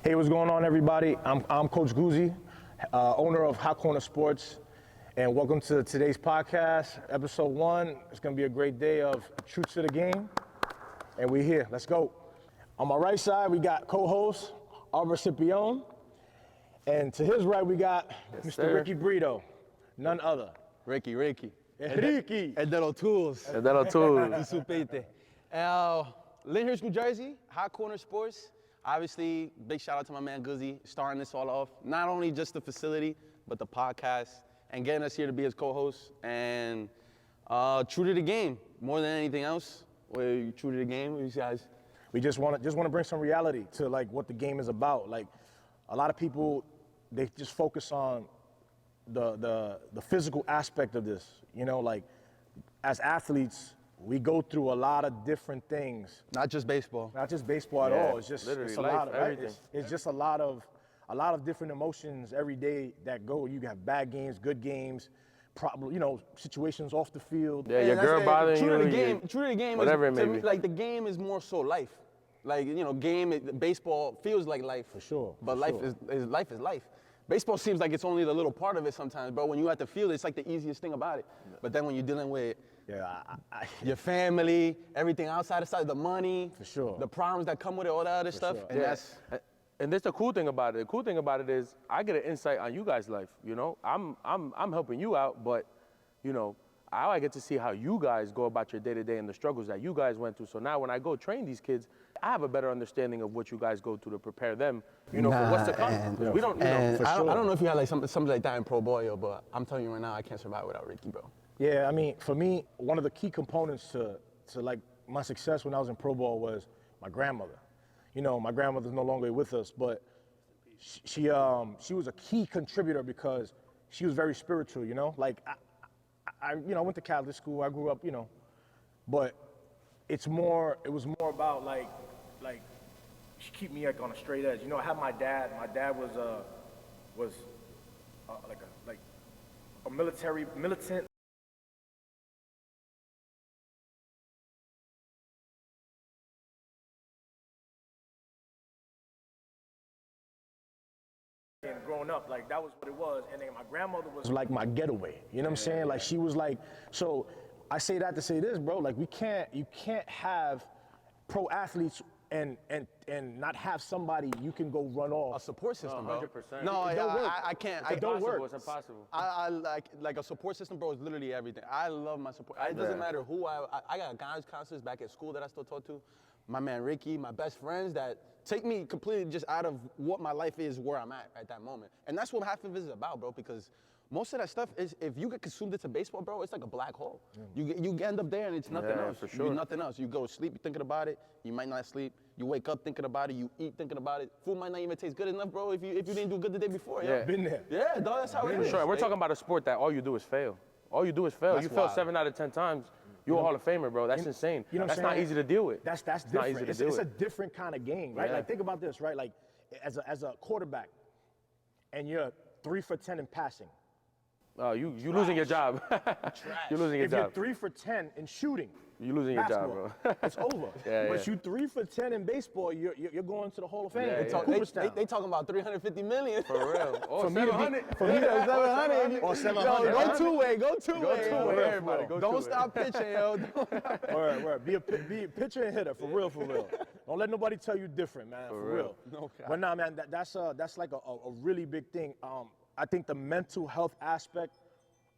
Hey, what's going on, everybody? I'm Coach Guzzi, owner of Hot Corner Sports, and welcome to today's podcast, episode 1. It's going to be a great day of truth to the game, and we're here. Let's go. On my right side, we got co-host Arbor Scipion, and to his right, we got Mr. Ricky Brito, none other. Ricky. Ricky. El de los tools. El de los tools. Tu supiste. Lyndhurst, New Jersey, Hot Corner Sports. Obviously, big shout out to my man Guzzi, starting this all off. Not only just the facility, but the podcast, and getting us here to be his co-host. And true to the game, more than anything else. True to the game, you guys. We just want to bring some reality to like what the game is about. Like a lot of people, they just focus on the physical aspect of this. You know, like as athletes, we go through a lot of different things. Not just baseball. Not just baseball at all. It's just literally it's a life, lot of everything. It's just a lot of different emotions every day that go. You have bad games, good games, situations off the field. Yeah, your girl bothering you. True to the game. Whatever is, it may be. Like the game is more so life. Like baseball feels like life. For sure. But life is life. Baseball seems like it's only the little part of it sometimes, bro. When you have to field, it's like the easiest thing about it. But then when you're dealing with your family, everything outside the money, for sure, the problems that come with it, all that other stuff, sure. and and that's the cool thing about it. The cool thing about it is I get an insight on you guys' life. You know, I'm helping you out, but you know, I get to see how you guys go about your day-to-day and the struggles that you guys went through. So now when I go train these kids, I have a better understanding of what you guys go through to prepare them, for what's to come. We don't, I sure. don't know if you had like something like that in Pro Bowl, but I'm telling you right now, I can't survive without Ricky, bro. Yeah, I mean, for me, one of the key components to like my success when I was in Pro Bowl was my grandmother. You know, my grandmother's no longer with us, but she was a key contributor because she was very spiritual. You know, like I went to Catholic school. I grew up, but it was more about like she keep me like on a straight edge. You know, I had my dad. My dad was like a militant. And growing up, like that was what it was. And then my grandmother was like my getaway. You know what I'm saying? Like she was like, so I say that to say this, bro. Like you can't have pro athletes and not have somebody you can go run off. A support system, bro. 100%. No, I can't. It don't work. It's impossible. I like a support system, bro, is literally everything. I love my support. It doesn't matter who I got guys counselors back at school that I still talk to. My man Ricky, my best friends that take me completely just out of what my life is, where I'm at that moment. And that's what half of it is about, bro, because most of that stuff is, if you get consumed into baseball, bro, it's like a black hole. You end up there and it's nothing else. For sure. You're nothing else. You go to sleep thinking about it. You might not sleep. You wake up thinking about it. You eat thinking about it. Food might not even taste good enough, bro, if you didn't do good the day before. Yeah. Been there. Yeah, dog, that's how it is. Sure, we're talking about a sport that all you do is fail. All you do is fail. That's You fail wild. 7 out of 10 times. You're a Hall of Famer, bro. That's insane. You know what That's I'm not saying? easy to deal with. That's Not different. easy to It's do a it. different kind of game, right? Yeah. Like think about this, right? Like as a quarterback, and you're 3 for 10 in passing. You losing your job. You're losing your If job. you're 3 for 10 in shooting, You're losing your job, basketball, bro. it's over. Yeah, But yeah. you 3 for 10 in baseball, you're going to the Hall of Fame. Yeah, It's yeah. Cooperstown. They talking about 350 million. For real. Or For me to be- 700. for me to- 700. Or 700. Go two-way. Go two-way, everybody. Go Don't two-way. stop pitching, yo. Word. Be a pitcher and hitter, for real. Don't let nobody tell you different, man, for real. No cap. But nah, man, that's like a really big thing. I think the mental health aspect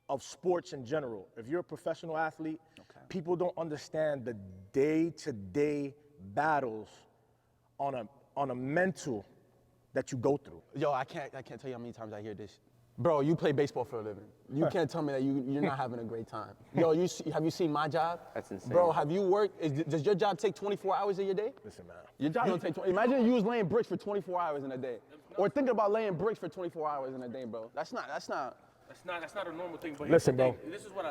of sports in general. If you're a professional athlete, people don't understand the day-to-day battles on a mental that you go through. Yo, I can't tell you how many times I hear this. Bro, you play baseball for a living. You can't tell me that you're not having a great time. Yo, have you seen my job? That's insane. Bro, have you worked? Does your job take 24 hours of your day? Listen, man. Your job don't take 20. Imagine you was laying bricks for 24 hours in a day. Or thinking about laying bricks for 24 hours in a day, bro. That's not. That's not a normal thing. But Listen, here's the bro. thing.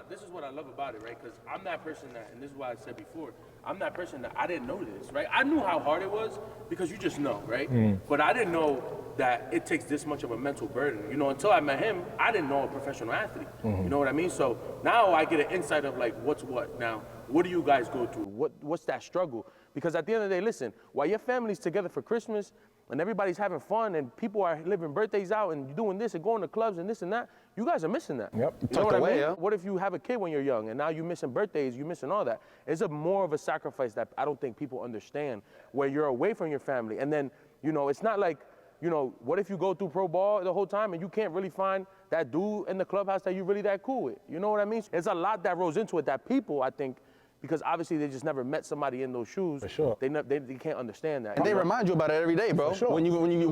This is what I love about it, right? Because I'm that person that, and this is why I said before, I'm that person that I didn't know this, right? I knew how hard it was because you just know, right? But I didn't know that it takes this much of a mental burden. You know, until I met him, I didn't know a professional athlete. You know what I mean? So now I get an insight of like what's what. Now, what do you guys go through? What's that struggle? Because at the end of the day, listen, while your family's together for Christmas, and everybody's having fun and people are living birthdays out and doing this and going to clubs and this and that, you guys are missing that. Yep. You know Tucked what away, I mean? yeah. What if you have a kid when you're young and now you're missing birthdays, you're missing all that? It's a more of a sacrifice that I don't think people understand, where you're away from your family. And then, you know, it's not like, you know, what if you go through pro ball the whole time and you can't really find that dude in the clubhouse that you're really that cool with? You know what I mean? There's a lot that rolls into it that people, I think, because obviously they just never met somebody in those shoes. For sure. They can't understand that. And they remind you about it every day, bro. For sure. When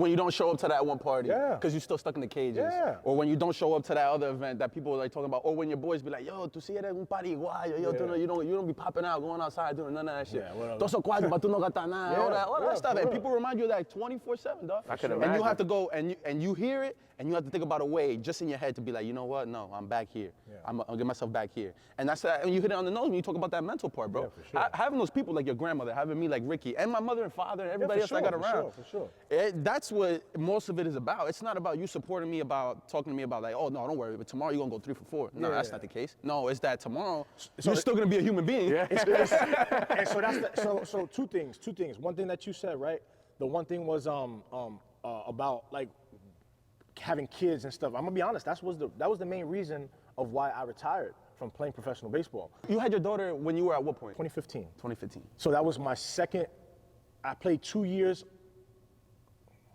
you don't show up to that one party, Yeah. because you're still stuck in the cages. Yeah. Or when you don't show up to that other event that people are like talking about. Or when your boys be like, yo, tú sí eres un party guay. Yo, tú no, you don't be popping out, going outside, doing none of that shit. Yeah, whatever. Todos esos cuartos, but tú no gastas nada. Yeah, All that yeah, stuff. for And real. people remind you of that 24/7, dog. I can And you imagine. have to go and you hear it and you have to think about a way just in your head to be like, you know what? No, I'm back here. Yeah. I'll get myself back here. And that's and you hit it on the nose when you talk about that mental part, bro. Yeah, for sure. Having those people like your grandmother, having me like Ricky, and my mother and father, and everybody else for I got sure, for around. sure, for sure. That's what most of it is about. It's not about you supporting me, about talking to me about like, oh no, don't worry, but tomorrow you're gonna go 3 for 4. No, Yeah. that's not the case. No, it's that tomorrow you're still gonna be a human being. Yeah. And so that's so two things. One thing that you said, right? The one thing was about like having kids and stuff. I'm gonna be honest. That was the main reason of why I retired from playing professional baseball. You had your daughter when you were at what point? 2015. 2015. So that was my second. I played 2 years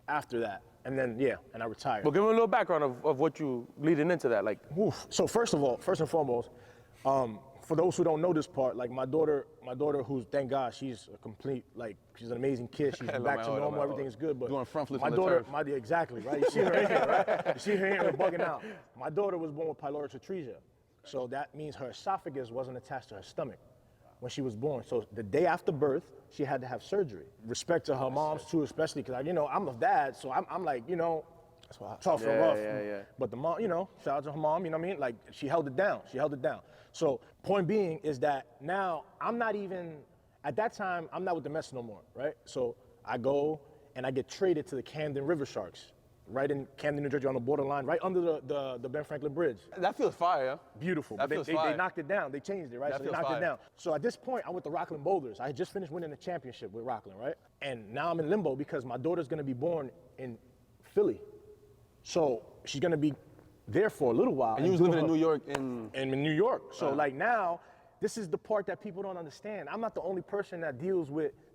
after that, and then and I retired. But give me a little background of what you leading into that. Like, Oof. So first and foremost, for those who don't know this part, like my daughter, who's thank God she's a complete she's an amazing kid. She's Hello, back man, to hold on, normal, hold on. everything is good. But Doing front flips my on the daughter, turf. exactly right. You see her in here, right? You see her in here bugging out. My daughter was born with pyloric atresia, so that means her esophagus wasn't attached to her stomach when she was born. So the day after birth, she had to have surgery. Respect to her moms too, especially because I'm a dad, so I'm like tough and rough. Yeah. But the mom, shout out to her mom, you know what I mean? Like, she held it down. So, point being is that now I'm not even, at that time, I'm not with the Mets no more, right? So, I go and I get traded to the Camden River Sharks, right in Camden, New Jersey, on the borderline, right under the Ben Franklin Bridge. That feels fire, yeah? Beautiful. That But feels they fire. knocked it down. They changed it, right? That So they feels knocked fire. it down. So at this point, I'm with the Rockland Boulders. I had just finished winning the championship with Rockland, right? And now I'm in limbo because my daughter's gonna be born in Philly. So she's gonna be there for a little while. And you was living in doing New her- York in New York. So like now, this is the part that people don't understand. I'm not the only person that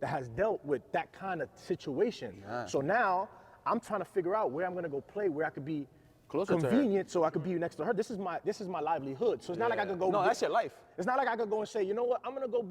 has dealt with that kind of situation. So now I'm trying to figure out where I'm gonna go play, where I could be Closer to her. convenient so I could be next to her. This is my livelihood. So it's not like I could go. No, that's your life. It's not like I could go and say, you know what, I'm gonna go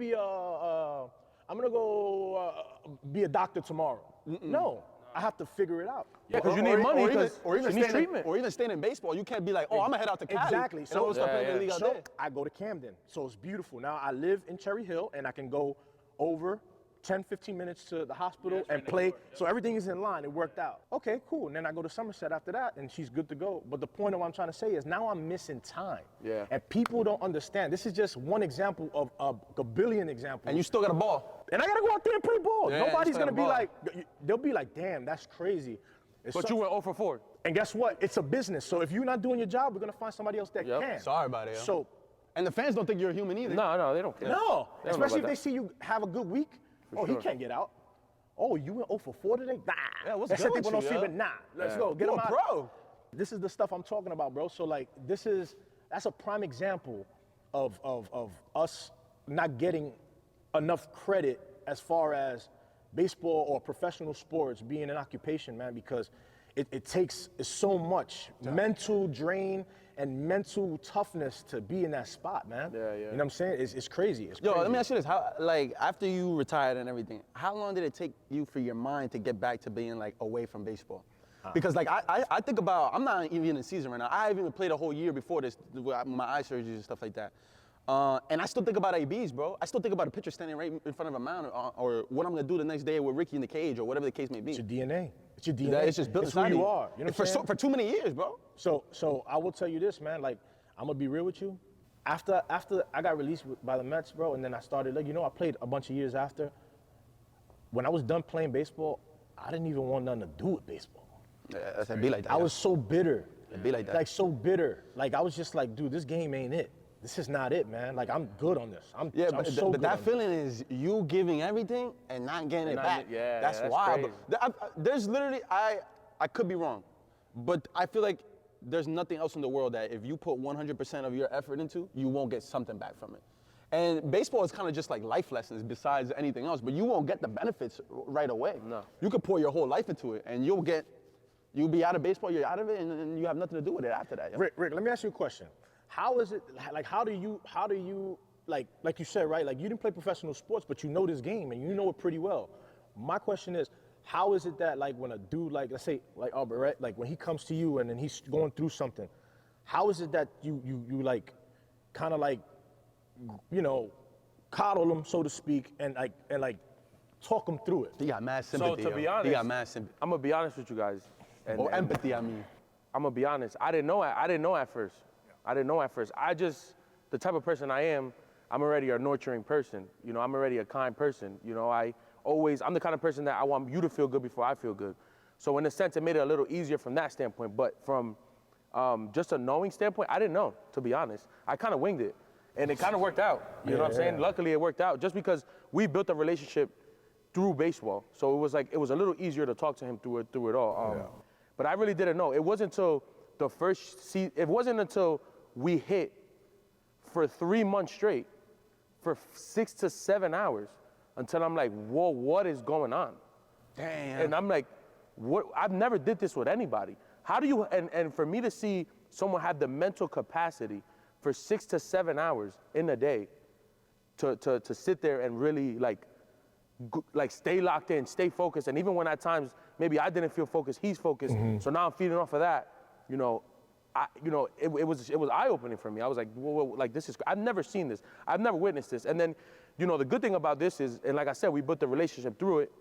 be a doctor tomorrow. No, I have to figure it out. yeah, because you need money, because or even she needs staying treatment. or even staying in baseball, you can't be like, oh, I'm gonna head out to Cali. Exactly. And I'm gonna start playing in the league out So there. I go to Camden. So it's beautiful. Now I live in Cherry Hill and I can go over 10, 15 minutes to the hospital and play. So everything is in line. It worked out. Okay, cool. And then I go to Somerset after that and she's good to go. But the point of what I'm trying to say is now I'm missing time. Yeah. And people don't understand. This is just one example of a billion examples. And you still got a ball. And I gotta go out there and play ball. Yeah, Nobody's you still gonna be gotta like, they'll be like, damn, that's crazy. It's But so- you went 0 for 4. And guess what? It's a business. So if you're not doing your job, we're gonna find somebody else that Yep. can. Sorry about it, yo. So And the fans don't think you're a human either. No, they don't care. no, They don't know especially if about they that. see you have a good week. For He sure. can't get out. Oh, you went 0 for 4 today? Nah. Yeah, what's Ese good with tipo no you, sirve, yo? nah. Let's Yeah. go. Get You him a out. pro. This is the stuff I'm talking about, bro. So like, that's a prime example of us not getting enough credit as far as baseball or professional sports being an occupation, man, because it takes so much mental drain and mental toughness to be in that spot, man. Yeah. You know what I'm saying? It's crazy. It's Yo, crazy. let me ask you this: how, like, after you retired and everything, how long did it take you for your mind to get back to being like away from baseball? Because like I think about, I'm not even in season right now. I haven't even played a whole year before this, with my eye surgeries and stuff like that. And I still think about ABs, bro. I still think about a pitcher standing right in front of a mound, or what I'm gonna do the next day with Ricky in the cage, or whatever the case may be. It's your DNA. It's your DNA. That it's just built it's who inside you of are. You know what I'm saying? for too many years, bro. So I will tell you this, man. Like, I'm gonna be real with you. After I got released by the Mets, bro, and then I started, like, I played a bunch of years after. When I was done playing baseball, I didn't even want nothing to do with baseball. Yeah, it'd be like that. I was so bitter. It'd be like that. Like, so bitter. Like, I was just like, dude, this game ain't it. this is not it, man. Like, I'm good on this. I'm but, so but good that on this. feeling is you giving everything and not getting it not back. get- yeah, that's that's wild. crazy. But there's literally, I could be wrong, but I feel like there's nothing else in the world that if you put 100% of your effort into, you won't get something back from it. And baseball is kind of just like life lessons besides anything else, but you won't get the benefits right away. No. You could pour your whole life into it and you'll be out of baseball, you're out of it, and you have nothing to do with it after that. Yo. Rick, let me ask you a question. How is it, like, how do you, like you said, right? Like, you didn't play professional sports, but you know this game and you know it pretty well. My question is, how is it that, like, when a dude, like, let's say, like Albert, right? Like, when he comes to you and then he's going through something, how is it that you like, kind of like, you know, coddle him, so to speak, and talk him through it? He got mad So sympathy. to yo. be honest, he got mad sympathy. I'm gonna be honest with you guys. And, Or empathy, I mean. I'm gonna be honest. I didn't know at first. The type of person I am, I'm already a nurturing person. You know, I'm already a kind person. You know, I'm the kind of person that I want you to feel good before I feel good. So in a sense, it made it a little easier from that standpoint. But from just a knowing standpoint, I didn't know, to be honest. I kind of winged it. And it kind of worked out. You know what I'm saying? Luckily, it worked out just because we built a relationship through baseball. So it was a little easier to talk to him through it all. But I really didn't know. It wasn't until it wasn't until we hit for 3 months straight for 6 to 7 hours until I'm like, whoa, what is going on? Damn. And I'm like, what? I've never did this with anybody. How do you, and for me to see someone have the mental capacity for 6 to 7 hours in a day to sit there and really like stay locked in, stay focused. And even when at times maybe I didn't feel focused, he's focused. So now I'm feeding off of that. You know, it was eye-opening for me. I was like, whoa, like this is, I've never seen this. I've never witnessed this. And then, you know, the good thing about this is, and like I said, we built the relationship through it.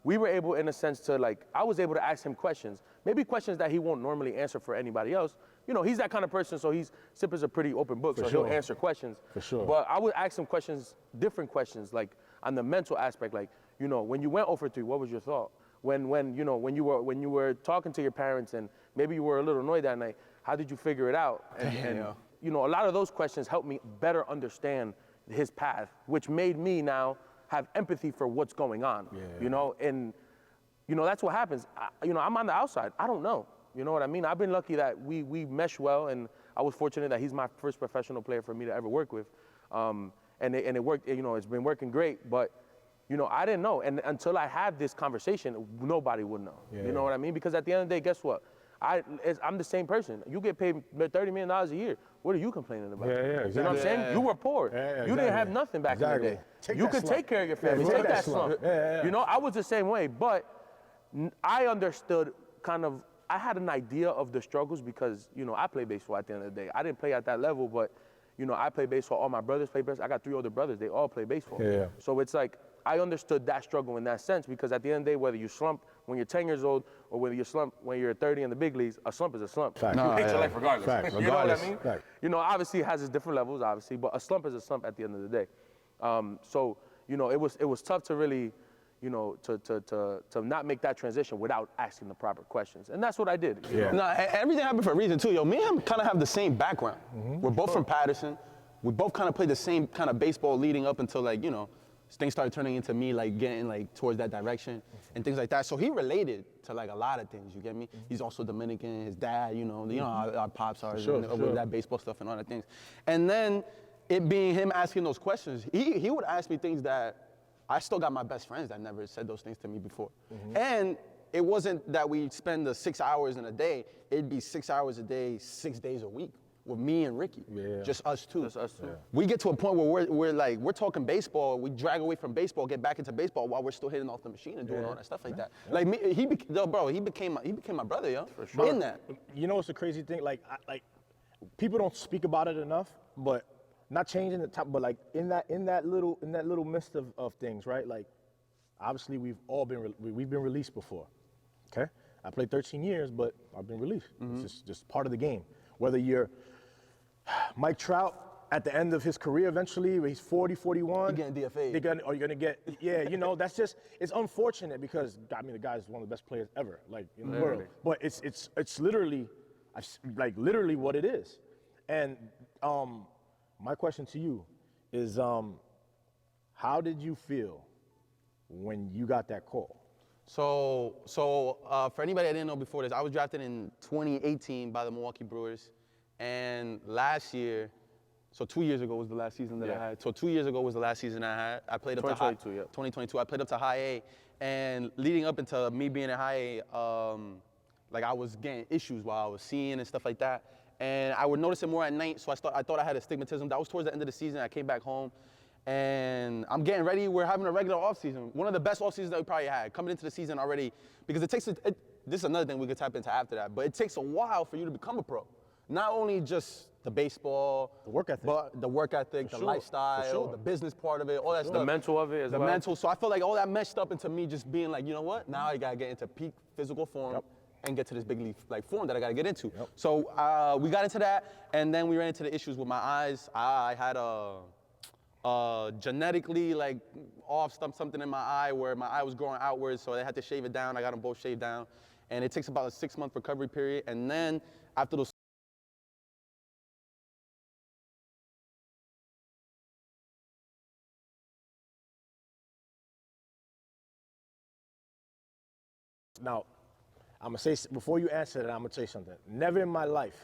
We were able, in a sense, I was able to ask him questions, maybe questions that he won't normally answer for anybody else. You know, he's that kind of person, so Sipper's a pretty open book, so he'll answer questions. For sure. But I would ask him questions, different questions, like on the mental aspect, like, you know, when you went 0 for 3, what was your thought? When you were talking to your parents and maybe you were a little annoyed that night, how did you figure it out? And you know, a lot of those questions helped me better understand his path, which made me now have empathy for what's going on. You know, and you know, that's what happens. You know, I'm on the outside. I don't know. You know what I mean? I've been lucky that we mesh well, and I was fortunate that he's my first professional player for me to ever work with. And it worked, you know, it's been working great, but you know, I didn't know. And until I had this conversation, nobody would know. You know what I mean? Because at the end of the day, guess what? I'm the same person. You get paid $30 million a year. What are you complaining about? Exactly. You know what I'm saying? You were poor. You didn't have nothing back in the day. You could take care of your family. Take that slump. You know, I was the same way, but I understood I had an idea of the struggles because, you know, I play baseball at the end of the day. I didn't play at that level, but, you know, I play baseball. All my brothers play baseball. I got 3 older brothers. They all play baseball. So it's like, I understood that struggle in that sense because at the end of the day, whether you slump when you're 10 years old or whether you slump when you're 30 in the big leagues, a slump is a slump. You hate your life regardless. You know what I mean? You know, obviously it has its different levels, obviously, but a slump is a slump at the end of the day. So, you know, it was tough to really, you know, to not make that transition without asking the proper questions. And that's what I did. No, everything happened for a reason too, yo. Me and him kind of have the same background. We're both from Patterson. We both kind of played the same kind of baseball leading up until, like, you know, things started turning into me, like, getting, like, towards that direction and things like that. So he related to, like, a lot of things, you get me? He's also Dominican, his dad, you know how our pops are with that baseball stuff and all that things. And then it being him asking those questions, he would ask me things that I still got my best friends that never said those things to me before. And it wasn't that we spend the 6 hours in a day, it'd be 6 hours a day, 6 days a week. With me and Ricky, just us two. Just us two. We get to a point where we're talking baseball. We drag away from baseball, get back into baseball while we're still hitting off the machine and doing all that stuff like that. Like me, he became my brother, yo. For sure. In that. You know what's the crazy thing? Like people don't speak about it enough, but not changing the top, but like in that little mist of things, right? Like obviously we've been released before. Okay, I played 13 years, but I've been released. It's just part of the game. Whether you're Mike Trout at the end of his career eventually, where he's 40, 41. You're getting DFA'd. You're going to get, you know, that's just, it's unfortunate because, I mean, the guy's one of the best players ever, like, in the world. But it's literally, like, literally what it is. And My question to you is, how did you feel when you got that call? So for anybody I didn't know before this, I was drafted in 2018 by the Milwaukee Brewers, and last year, so 2 years ago was the last season that I had. So 2 years ago was the last season I had. I played up to 2022. I played up to high A, and leading up into me being in high A, like I was getting issues while I was seeing and stuff like that, and I would notice it more at night. So I thought I had astigmatism. That was towards the end of the season. I came back home. And I'm getting ready. We're having a regular offseason. One of the best offseasons that we probably had coming into the season already, because this is another thing we could tap into after that, but it takes a while for you to become a pro. Not only just the baseball, The work ethic. but the work ethic, the lifestyle, the business part of it, all that stuff. The mental of it as well. The mental. So I feel like all that meshed up into me just being like, you know what? Now I gotta get into peak physical form and get to this big league form that I gotta get into. So we got into that, and then we ran into the issues with my eyes. I had genetically off something in my eye where my eye was growing outwards, so they had to shave it down. I got them both shaved down, and it takes about a 6-month recovery period. And then after those Now, I'm gonna say, before you answer that, I'm gonna tell you something. Never in my life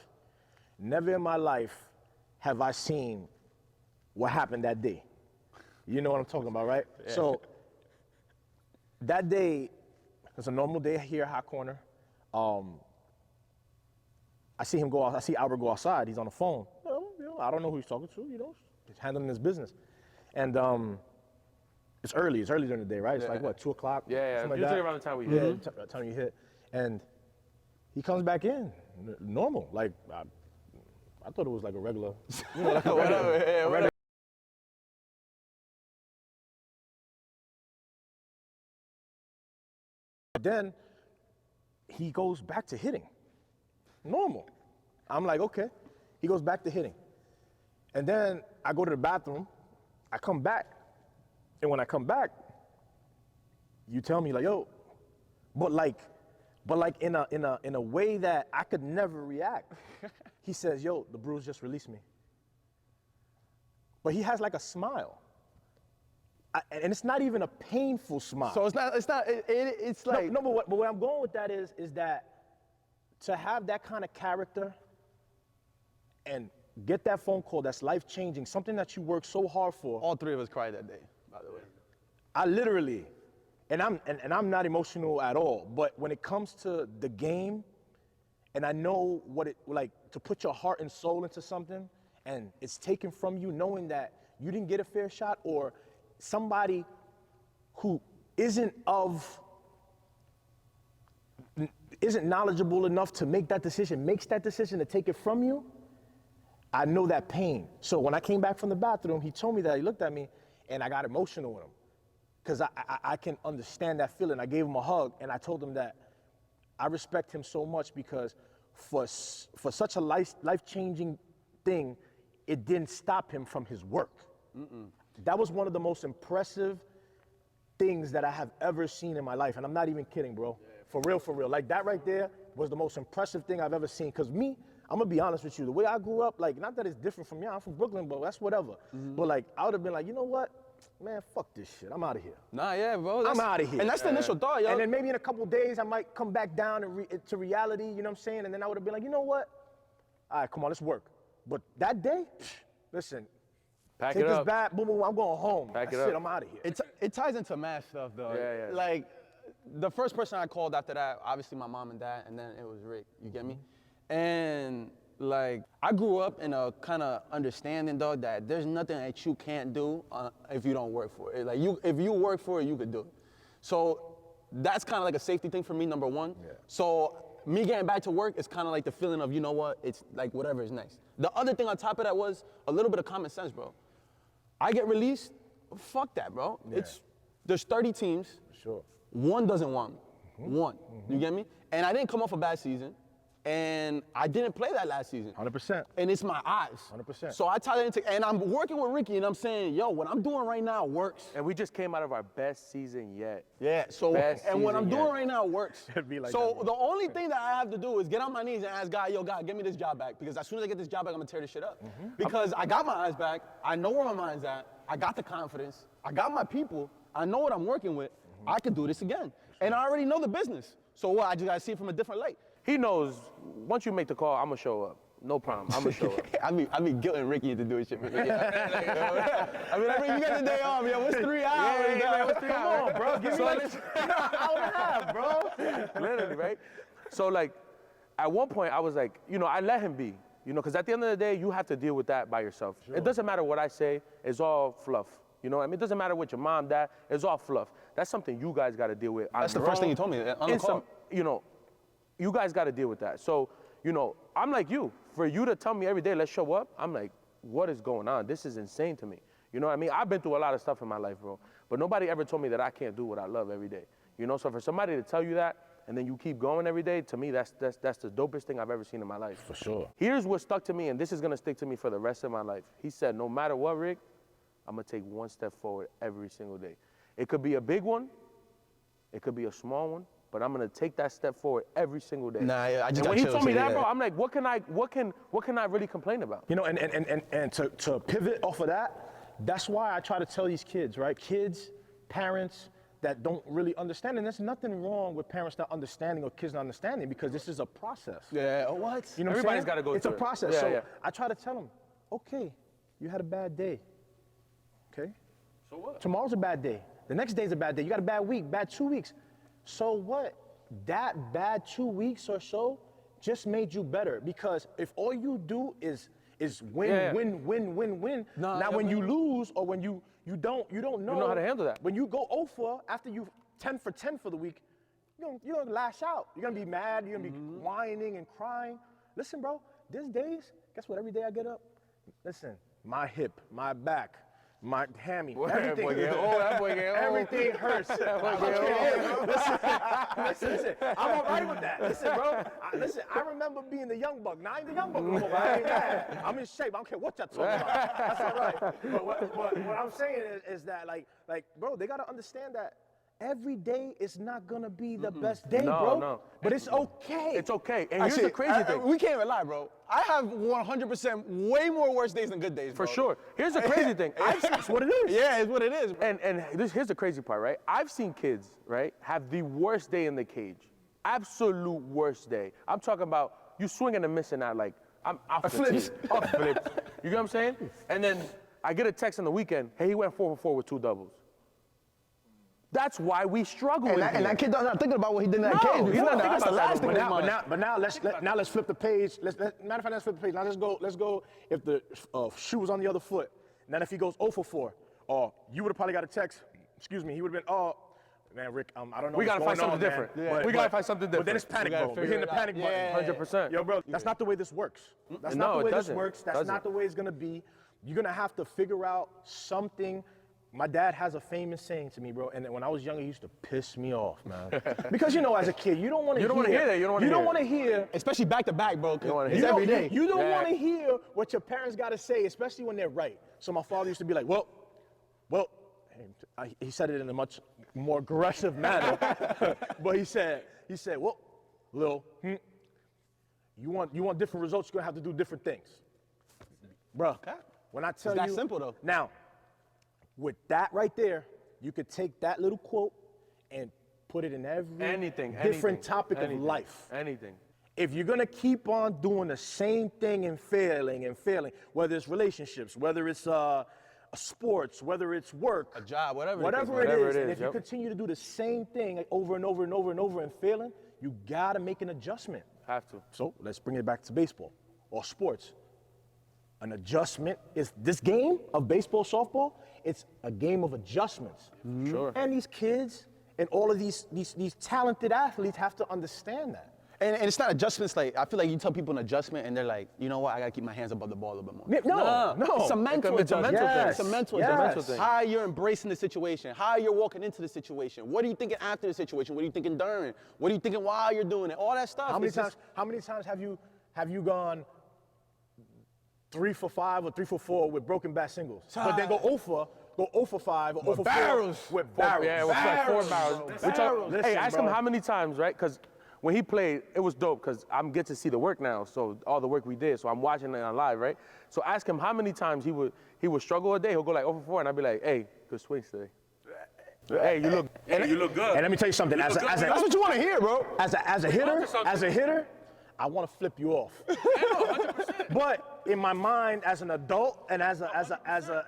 have I seen what happened that day. You know what I'm talking about, right? Yeah. So that day, it's a normal day here at Hot Corner. I see Albert go outside. He's on the phone. I don't know who he's talking to. He's handling his business, and it's early during the day, right? It's like what, 2 o'clock? Yeah. Something Usually like around the time we hit. Yeah, time you hit, and he comes back in, normal. Like I thought it was like a regular, like a regular. Then he goes back to hitting. Normal. I'm like, okay. He goes back to hitting. And then I go to the bathroom. I come back. And when I come back, you tell me like, yo, but like in a way that I could never react. He says, yo, the Brewers just released me. But he has like a smile. And it's not even a painful smile. So it's like. No, but where I'm going with that is that to have that kind of character and get that phone call that's life-changing, something that you work so hard for. All three of us cried that day, by the way. I literally, and I'm not emotional at all, but when it comes to the game, and I know what it, like, to put your heart and soul into something, and it's taken from you knowing that you didn't get a fair shot, or somebody who isn't knowledgeable enough to make that decision, makes that decision to take it from you, I know that pain. So when I came back from the bathroom, he told me that, he looked at me, and I got emotional with him. Because I can understand that feeling. I gave him a hug, and I told him that I respect him so much because for such a life-changing thing, it didn't stop him from his work. That was one of the most impressive things that I have ever seen in my life. And I'm not even kidding, bro. For real. Like, that right there was the most impressive thing I've ever seen. Because me, I'm going to be honest with you. The way I grew up, like, not that it's different from you. I'm from Brooklyn, but that's whatever. But, like, I would have been like, you know what? Man, fuck this shit. I'm out of here. Nah, yeah, bro. I'm out of here. And that's the initial thought, yo. And then maybe in a couple days, I might come back down to reality, you know what I'm saying? And then I would have been like, you know what? All right, come on, let's work. But that day, listen, Pack take it this up. bat, boom, boom, I'm going home. Pack That's it up. it, I'm out of here. It ties into mad stuff, though. Yeah. Like, the first person I called after that, obviously my mom and dad, and then it was Rick, you get me? And, like, I grew up in a kind of understanding, dog, that there's nothing that you can't do if you don't work for it. Like, if you work for it, you could do it. So that's kind of like a safety thing for me, number one. Yeah. So me getting back to work is kind of like the feeling of, you know what, it's like whatever is next. The other thing on top of that was a little bit of common sense, bro. I get released, fuck that, bro. Yeah. There's 30 teams. Sure. One doesn't want me. One. You get me? And I didn't come off a bad season. And I didn't play that last season. 100%. And it's my eyes. 100%. So I tie that into, and I'm working with Ricky, and I'm saying, yo, what I'm doing right now works. And we just came out of our best season yet. Yeah, so, Best and what I'm season doing yet. right now works. It'd be like so that, the only thing that I have to do is get on my knees and ask God, yo, God, give me this job back. Because as soon as I get this job back, I'm gonna tear this shit up. Because I got my eyes back, I know where my mind's at, I got the confidence, I got my people, I know what I'm working with, I can do this again. And I already know the business. So what, I just gotta see it from a different light. He knows once you make the call, I'm gonna show up. No problem. I'm gonna show up. I be guilting Ricky into doing shit. I mean, you got the day off, yo. What's 3 hours? Yeah, what's 3 Come hours? on, bro. Give me like an hour and a half, bro. Literally, right? So like, at one point I was like, I let him be, because at the end of the day, you have to deal with that by yourself. Sure. It doesn't matter what I say, it's all fluff. I mean, it doesn't matter what your mom, dad, it's all fluff. That's something you guys got to deal with. That's the first thing you told me on the call. You guys got to deal with that. So, I'm like you. For you to tell me every day, let's show up, I'm like, what is going on? This is insane to me. You know what I mean? I've been through a lot of stuff in my life, bro. But nobody ever told me that I can't do what I love every day. So for somebody to tell you that, and then you keep going every day, to me, that's the dopest thing I've ever seen in my life. For sure. Here's what stuck to me, and this is gonna stick to me for the rest of my life. He said, no matter what, Rick, I'm gonna take one step forward every single day. It could be a big one, it could be a small one, but I'm gonna take that step forward every single day. Nah, yeah, I just and got when he chills told me to hear that, bro, that. I'm like, what can I really complain about? And to pivot off of that, that's why I try to tell these kids, right? Kids, parents that don't really understand, and there's nothing wrong with parents not understanding or kids not understanding because this is a process. Yeah, what? You know what I'm Everybody's saying? gotta go It's a through it. process. Yeah, so yeah. I try to tell them, okay, you had a bad day. Okay? So what? Tomorrow's a bad day. The next day's a bad day. You got a bad week, bad 2 weeks. So what? That bad 2 weeks or so just made you better because if all you do is win, win. Nah, now yeah, when but- you lose or when you don't know how to handle that. When you go 0 for after you 10 for 10 for the week, you're gonna lash out. You're gonna be mad. You're gonna be whining and crying. Listen, bro. These days, guess what? Every day I get up, listen, my hip, my back, my hammy, everything. That boy get old. Everything hurts. Listen, I'm all right with that. Listen, bro. I remember being the young buck. Now I ain't the young buck no more, but I ain't mad. I'm in shape. I don't care what y'all talking about. That's all right. But what I'm saying is that, like, bro, they gotta understand that every day is not gonna be the best day, bro. No. But it's okay. It's okay. And here's the crazy thing. We can't even lie, bro. I have 100% way more worse days than good days, bro. For sure. Here's the crazy thing. It's what it is. Yeah, it's what it is. And here's the crazy part, right? I've seen kids, right, have the worst day in the cage. Absolute worst day. I'm talking about you swinging and missing out like I'm off the Flips. tee. Off flips. You get what I'm saying? And then I get a text on the weekend, hey, he went 4 for 4 with 2 doubles. That's why we struggle with And that kid not thinking about what he did in that No, cage. he's before. not thinking That's the about that last thing no in his more. mind. But now let's flip the page. Matter of fact, let's flip the page. Now let's go. If the shoe was on the other foot, and then if he goes 0 for 4, or you would have probably got a text. Excuse me, he would have been, oh, man, Rick, I don't know. We what's gotta find going on, something man. different. But- Yeah. We gotta find something But then different. it's panic We gotta mode. We're figure hitting the it panic out. button. Yeah. 100%. Yo, bro, that's not the way this works. That's No, not the it way this doesn't. works. That's Doesn't. not the way it's gonna be. You're gonna have to figure out something. My dad has a famous saying to me, bro, and when I was younger, he used to piss me off, man. Because as a kid, you don't want to hear. You don't wanna hear that. You don't wanna hear it. Especially back to back, bro. wanna It's hear it. every day. You don't Yeah. want to hear what your parents got to say, especially when they're right. So my father used to be like, well, he said it in a much more aggressive manner, but he said, well, Lil, you want different results, you're gonna have to do different things, bruh. When I tell It's that you, simple, though. Now, with that right there, you could take that little quote and put it in every different topic of life. Anything. If you're gonna keep on doing the same thing and failing, whether it's relationships, whether it's sports, whether it's work, A job, whatever it whatever is, it is, and if you continue to do the same thing over and over and over and over and failing, you gotta make an adjustment. Have to. So let's bring it back to baseball or sports. An adjustment is this game of baseball, softball. It's a game of adjustments. Sure. And these kids and all of these talented athletes have to understand that. And it's not adjustments. Like I feel like you tell people an adjustment, and they're like, you know what? I gotta keep my hands above the ball a little bit more. No. It's a mental adjustment. Yes. It's a mental Yes. adjustment. How you're embracing the situation. How you're walking into the situation. What are you thinking after the situation? What are you thinking during? What are you thinking while you're doing it? All that stuff. How many times have you gone 3 for 5 or 3 for 4 with broken bat singles, but then go 0 for 5 or 0 for 4 with barrels? Yeah, it was like 4 barrels. Listen, Hey, ask bro. him how many times, right? Because when he played, it was dope because I'm get to see the work now. So all the work we did, so I'm watching it on live, right? So ask him how many times he would struggle a day. He'll go like 0 for 4, and I'd be like, hey, good swings today. Hey, you look good. And let me tell you something. That's what you want to hear, bro. As a hitter, I want to flip you off. But in my mind, as an adult and as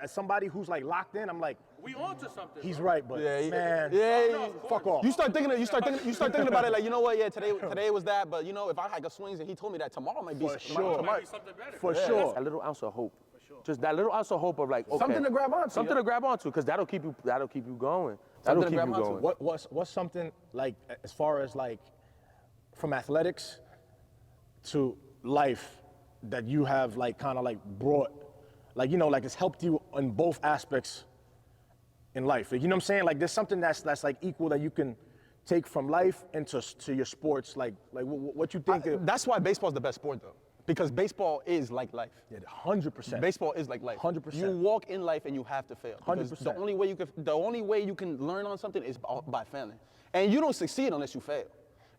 somebody who's like locked in, I'm like, We on to something. he's right, but man, fuck off. You start thinking about it like, you know what? Yeah, today was that, but you know, if I had good swings and he told me that tomorrow might be sure. Might be something better. For sure. A little ounce of hope. Just that little ounce of hope of like, okay, Something to grab onto. Something to grab onto, because that'll keep you going. Something That'll to keep grab you onto. going. What's something like as far as like from athletics to life that you have like kind of like brought, like, you know, like it's helped you in both aspects in life? Like, you know what I'm saying? Like there's something that's like equal that you can take from life into your sports. Like what you think? That's why baseball's the best sport, though. Because baseball is like life. Yeah, 100%. Baseball is like life. 100%. You walk in life and you have to fail. Because 100%. The only way you can learn on something is by failing. And you don't succeed unless you fail.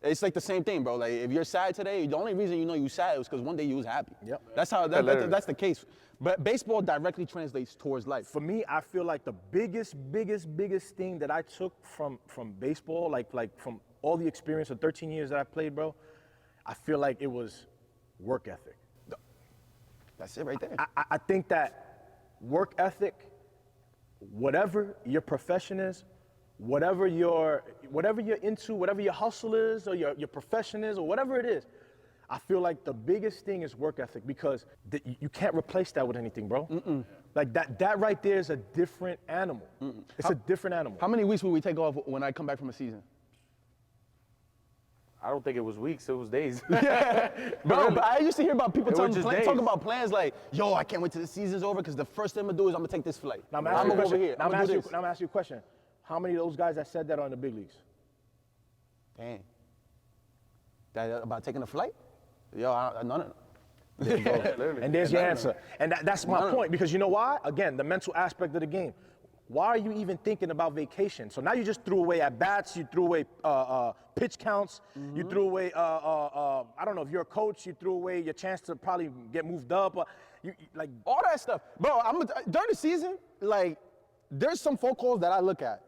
It's like the same thing, bro. Like if you're sad today, the only reason you know you're sad is because one day you was happy. Yep. That's how that's the case. But baseball directly translates towards life. For me, I feel like the biggest thing that I took from baseball, like from all the experience of 13 years that I played, bro, I feel like it was work ethic. That's it right there. I think that work ethic, whatever your profession is, whatever you're into, whatever your hustle is or your profession is or whatever it is, I feel like the biggest thing is work ethic, because you can't replace that with anything, bro. Like that right there is a different animal. It's a different animal. How many weeks will we take off when I come back from a season? I don't think it was weeks, it was days. Bro, but I used to hear about people It was just days. talk about plans like, yo, I can't wait till the season's over because the first thing I'm gonna do is I'm gonna take this flight. Now, I'm gonna go over here. Now, I'm gonna do this. I'm gonna ask you a question. How many of those guys that said that are in the big leagues? Dang. That about taking a flight? Yo, none of them. And there's your answer. And that's my point, because you know why? Again, the mental aspect of the game. Why are you even thinking about vacation? So now you just threw away at bats, you threw away pitch counts, you threw away, I don't know, if you're a coach, you threw away your chance to probably get moved up. Like All that stuff. Bro, during the season, like, there's some phone calls that I look at,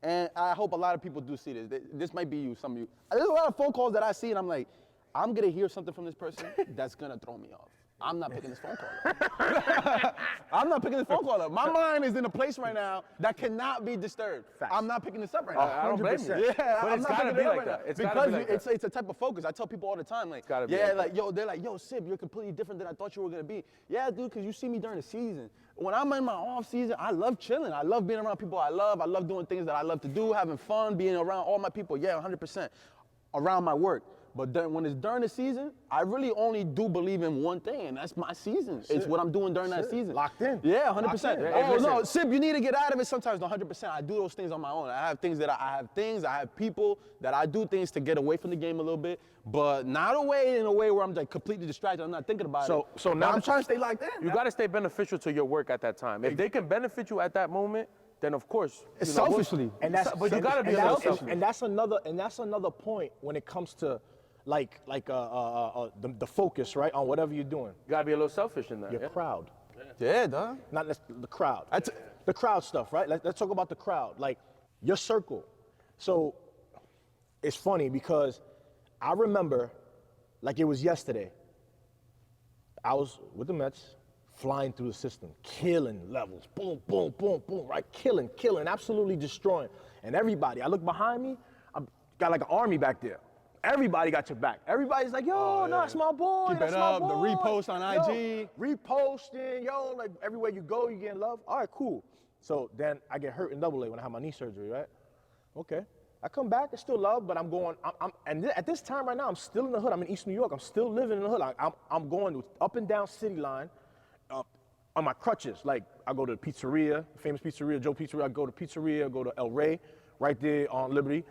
and I hope a lot of people do see this. This might be you, some of you. There's a lot of phone calls that I see, and I'm like, I'm gonna hear something from this person that's gonna throw me off. I'm not picking this phone call up. I'm not picking this phone call up. My mind is in a place right now that cannot be disturbed. Facts. I'm not picking this up right now. I don't blame you. Yeah, But I'm it's not gotta picking be it up like right that. now. It's gotta because be like that. it's a type of focus. I tell people all the time, like, gotta be yeah, like like, they're like, yo, Sib, you're completely different than I thought you were gonna be. Yeah, dude, because you see me during the season. When I'm in my off season, I love chilling. I love being around people I love. I love doing things that I love to do, having fun, being around all my people. Yeah, 100%. Around my work. But when it's during the season, I really only do believe in one thing, and that's my season. It's what I'm doing during that season. Locked in. Yeah, 100%. Locked in. Oh, Hey, no, Sib, you need to get out of it sometimes. No, 100%. I do those things on my own. I have things I have people that I do things to get away from the game a little bit, but not in a way where I'm like completely distracted. I'm not thinking about it. So now I'm trying to stay locked in. You gotta stay beneficial to your work at that time. If they can benefit you at that moment, then of course. It's you know, selfishly. And that's But you gotta be a little selfish. and that's another point when it comes to the focus, right, on whatever you're doing. You gotta be a little selfish in that. Your yeah? crowd, Yeah, dog. not the crowd. The crowd stuff, right? Let's talk about the crowd, like your circle. So it's funny because I remember, like it was yesterday. I was with the Mets, flying through the system, killing levels, boom, boom, boom, boom, right? Killing, absolutely destroying. And everybody, I look behind me, I got like an army back there. Everybody got your back. Everybody's like, yo, no, that's my boy. Keep that's it my up, the boy. repost on IG. Reposting, yo, like everywhere you go, you getting love. All right, cool. So then I get hurt in AA when I have my knee surgery, right? Okay. I come back, it's still love, but I'm going, at this time right now, I'm still in the hood. I'm in East New York. I'm still living in the hood. I'm going up and down City Line on my crutches. Like, I go to the pizzeria, famous pizzeria, Joe Pizzeria. I go to pizzeria, I go to El Rey, right there on Liberty.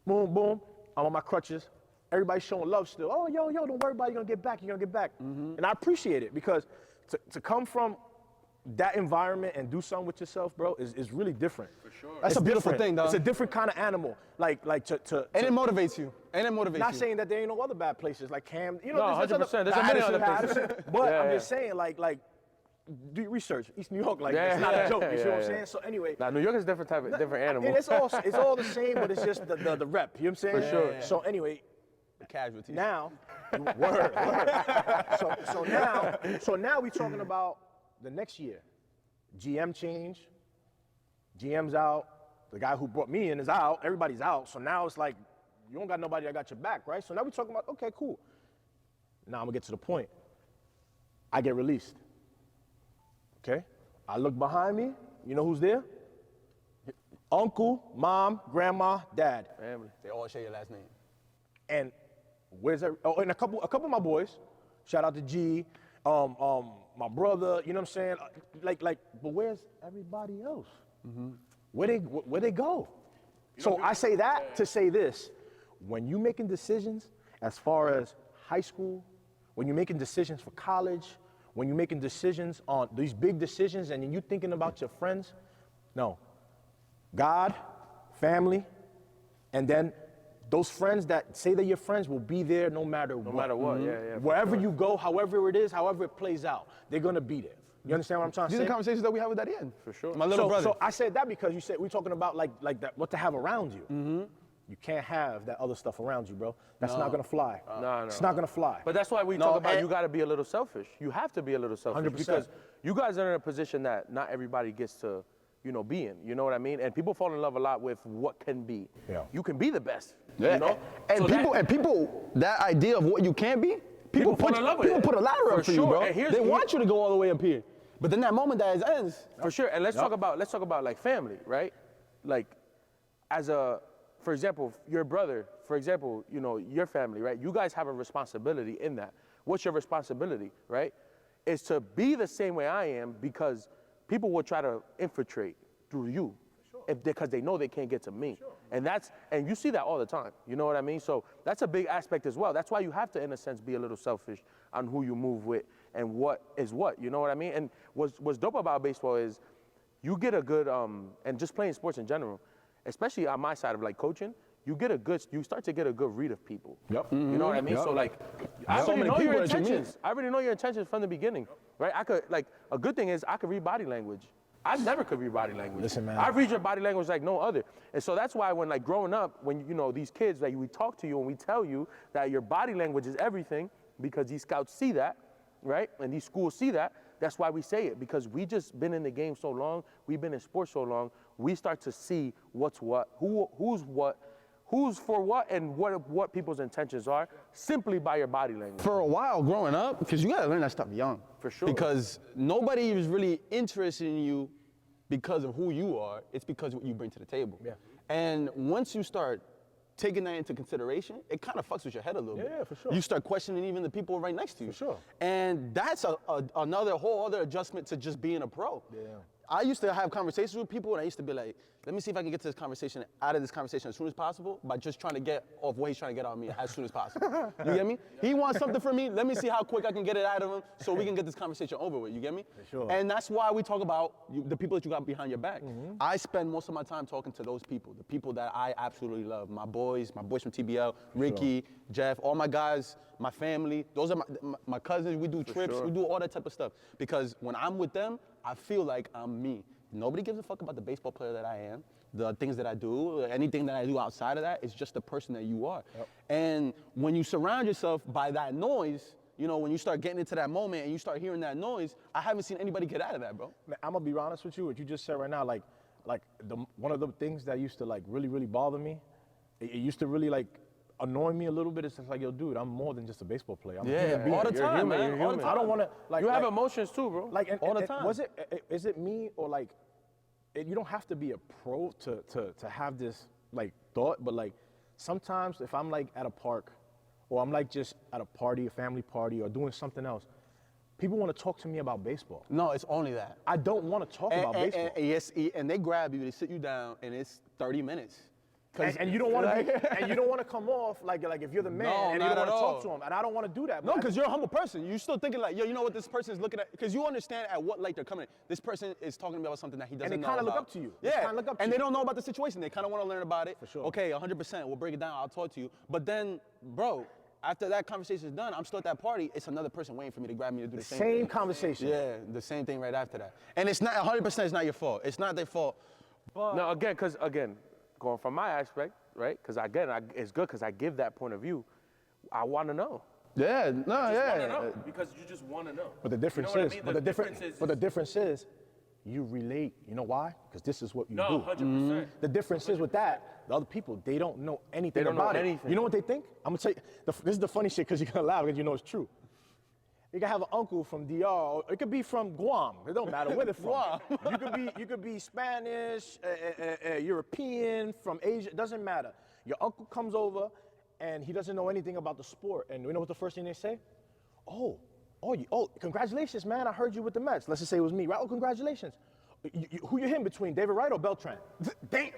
Boom, boom. I'm on my crutches. Everybody's showing love still. Oh, yo, don't worry about it. You're going to get back. You're going to get back. And I appreciate it because to come from that environment and do something with yourself, bro, is really different. For sure. That's a beautiful thing, dog. It's a different kind of animal. Like to And it motivates you. And it motivates you. Not saying that there ain't no other bad places like Cam. You know, No, 100%. There's a million other places. But I'm just saying, like, do your research. East New York, like, it's not a joke. You see what I'm saying? So anyway. Now, New York is different animal. And it's all the same, but it's just the rep. You know what I'm saying? For sure. So anyway. The casualties. Now, word. So now we talking about the next year. GM change, GM's out, the guy who brought me in is out, everybody's out, so now it's like, you don't got nobody that got your back, right? So now we're talking about, okay, cool. Now I'm gonna get to the point. I get released, okay? I look behind me, you know who's there? Uncle, mom, grandma, dad. Family. They all share your last name. And where's that? Oh, and a couple of my boys, shout out to G, my brother, you know what I'm saying? But where's everybody else? Where they go? So I say that to say this: when you making decisions as far as high school, when you're making decisions for college, when you're making decisions on these big decisions, and you thinking about your friends, no, God, family, and then those friends that say they're your friends will be there no matter what. No matter what, yeah. Wherever you go, however it is, however it plays out, they're gonna be there. You understand what I'm trying to say? These are the conversations that we have with Daddy N. For sure. My little brother. So I said that because you said we're talking about like that, what to have around you. You can't have that other stuff around you, bro. That's not gonna fly. No. It's not gonna fly. But that's why we talk about you got to be a little selfish. You have to be a little selfish 100%. because you guys are in a position that not everybody gets to, be in. You know what I mean? And people fall in love a lot with what can be. Yeah. You can be the best. Yeah. You know? And So people, that idea of what you can be, people fall in love with people it. put a ladder For up for you, sure. bro. And They want you to go all the way up here. But then that moment that ends. For sure. And let's talk about like family, right? Like for example, your brother, for example, your family, right? You guys have a responsibility in that. What's your responsibility, right? Is to be the same way I am because people will try to infiltrate through you because they know they can't get to me. And you see that all the time. You know what I mean? So that's a big aspect as well. That's why you have to, in a sense, be a little selfish on who you move with and what is what. You know what I mean? And what's dope about baseball is you get a good, and just playing sports in general, especially on my side of like coaching, you start to get a good read of people. Yep. You know what I mean? Yep. So like, I So already many know your people that you meet. intentions. I already know your intentions from the beginning, right? A good thing is I could read body language. I never could read body language. Listen, man. I read your body language like no other. And so that's why when like growing up, when these kids, like we talk to you and we tell you that your body language is everything because these scouts see that, right? And these schools see that. That's why we say it, because we just been in the game so long, we've been in sports so long, we start to see what's what, who's for what, and what people's intentions are simply by your body language. For a while growing up, because you gotta learn that stuff young. For sure. Because nobody is really interested in you because of who you are, it's because of what you bring to the table. Yeah. And once you start taking that into consideration, it kind of fucks with your head a little bit. Yeah, for sure. You start questioning even the people right next to you. For sure. And that's another whole other adjustment to just being a pro. Yeah. I used to have conversations with people and I used to be like, let me see if I can get to this conversation, out of this conversation as soon as possible by just trying to get off what he's trying to get out of me as soon as possible. You get me? He wants something from me, let me see how quick I can get it out of him so we can get this conversation over with, you get me? For sure. And that's why we talk about the people that you got behind your back. I spend most of my time talking to those people, the people that I absolutely love. My boys from TBL, Ricky, Jeff, all my guys, my family, those are my cousins, we do trips, sure. we do all that type of stuff. Because when I'm with them, I feel like I'm me. Nobody gives a fuck about the baseball player that I am, the things that I do, anything that I do outside of that. It's just the person that you are. Yep. And when you surround yourself by that noise, when you start getting into that moment and you start hearing that noise, I haven't seen anybody get out of that, bro. Man, I'm gonna be honest with you. What you just said right now, one of the things that used to like really bother me, it used to really like annoy me a little bit. It's just like, yo, dude, I'm more than just a baseball player. I'm a human being. all the You're time, human, man. you're All the human. time. I don't want to like. You have like, emotions too, bro. like all the time. Is it me or like? You don't have to be a pro to have this like thought, but like sometimes if I'm like at a park or I'm like just at a party, a family party, or doing something else, people want to talk to me about baseball. No, it's only that. I don't want to talk about baseball. And they grab you, they sit you down, and it's 30 minutes. And you don't want to come off like if you're the man No, and you not don't want at to all. talk to him, and I don't want to do that. No, but because you're a humble person. You're still thinking like, yo, you know what this person is looking at? Because you understand at what light they're coming. This person is talking to me about something that he doesn't know about. And they kind of look up to you. They Yeah, kinda look up to and you. they don't know about the situation. They kind of want to learn about it. For sure. Okay, 100%. We'll break it down. I'll talk to you. But then, bro, after that conversation is done, I'm still at that party. It's another person waiting for me to grab me to do the same Same thing. conversation. Yeah, the same thing right after that. And it's not 100%. It's not your fault. It's not their fault. But No, because going from my aspect, right? Because it's good because I give that point of view. I want to know. yeah, no, Just want to yeah. know because you just want to know. But the difference You know what is, I mean? but the difference is, you relate. You know why? Because this is what you No, do. 100%. The difference is with that, the other people, they don't know anything They don't know about it. anything. You know what they think? I'm gonna tell you. This is the funny shit because you're gonna laugh because you know it's true. You can have an uncle from DR, or it could be from Guam. It don't matter where they're from. You could be Spanish, European, from Asia. It doesn't matter. Your uncle comes over, and he doesn't know anything about the sport. And you know what the first thing they say? Oh, congratulations, man. I heard you with the Mets. Let's just say it was me, right? Oh, congratulations. Who you hitting between, David Wright or Beltran? Damn.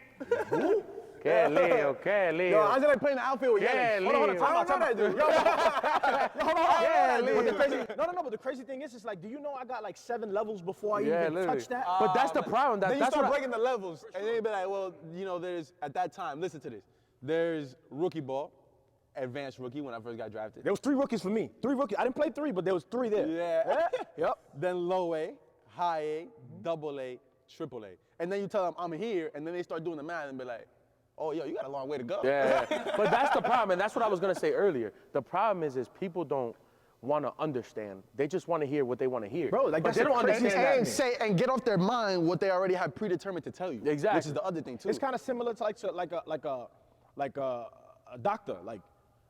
Who? Leo. Yo, I was like playing the outfield with Yelich. Hold on, time out. that dude. But the crazy, but the crazy thing is, it's like, do you know I got like 7 levels before I even literally. touch that? But that's the problem. Then you That's start what breaking the levels, and then you be like, well, you know, there's, at that time, listen to this. There's rookie ball, advanced rookie when I first got drafted. There was 3 rookies for me. 3 rookies. I didn't play 3, but there was 3 there. Yeah. Yep. Then low A, high A, double A, triple A. And then you tell them I'm here, and then they start doing the math and be like, oh, yo, you got a long way to go. Yeah, but that's the problem, and that's what I was gonna say earlier. The problem is people don't want to understand. They just want to hear what they want to hear. Bro, like, but that's they the don't craziest understand thing. that. And get off their mind what they already have predetermined to tell you. Exactly. Which is the other thing too. It's kind of similar to like a doctor. Like,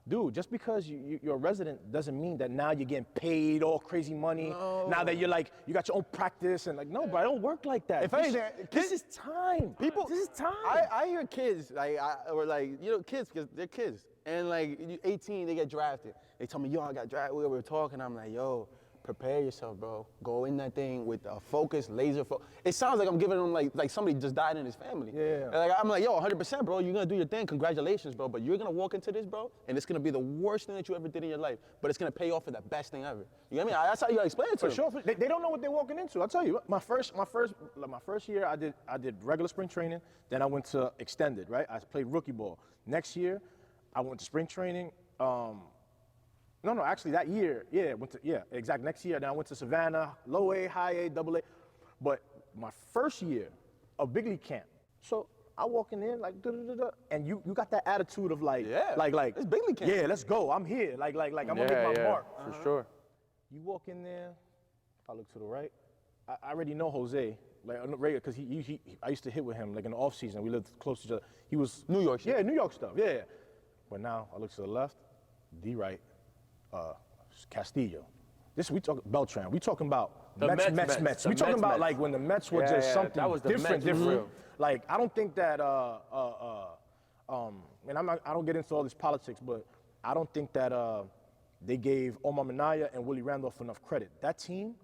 dude, just because you're a resident doesn't mean that now you're getting paid all crazy money. No. Now that you're like, you got your own practice and like, no, bro, I don't work like that. If anything, this is time. This is time. I hear kids or kids because they're kids, and like 18 they get drafted. They tell me, yo, I got drafted. We were talking. I'm like, yo, prepare yourself, bro. Go in that thing with a focus, laser focus. It sounds like I'm giving them like somebody just died in his family. Yeah. And like, I'm like, yo, 100%, bro. You're gonna do your thing. Congratulations, bro. But you're gonna walk into this, bro, and it's gonna be the worst thing that you ever did in your life. But it's gonna pay off for the best thing ever. You know what I mean? That's how you gotta explain it to For them. sure. They don't know what they're walking into. I'll tell you, my first year, I did regular spring training. Then I went to extended, right? I played rookie ball. Next year, I went to spring training. No, actually that year, exactly. Next year, then I went to Savannah, low A, high A, double A. But my first year of big league camp, so I walking in like and you got that attitude of like, like it's big league camp. Yeah, let's go. I'm here. Like I'm gonna make my mark. For sure. You walk in there, I look to the right. I already know Jose, like because I used to hit with him like in the off season. We lived close to each other. He was New York shit. Yeah, New York stuff. Yeah. But now I look to the left, D right, Castillo. We talking Beltran. We talking about The Mets. Mets. We The talking Mets, about Mets. like when the Mets were Yeah, just yeah, something that was the different. Mets for real. Like I don't think that and I don't get into all this politics, but I don't think that they gave Omar Minaya and Willie Randolph enough credit. That team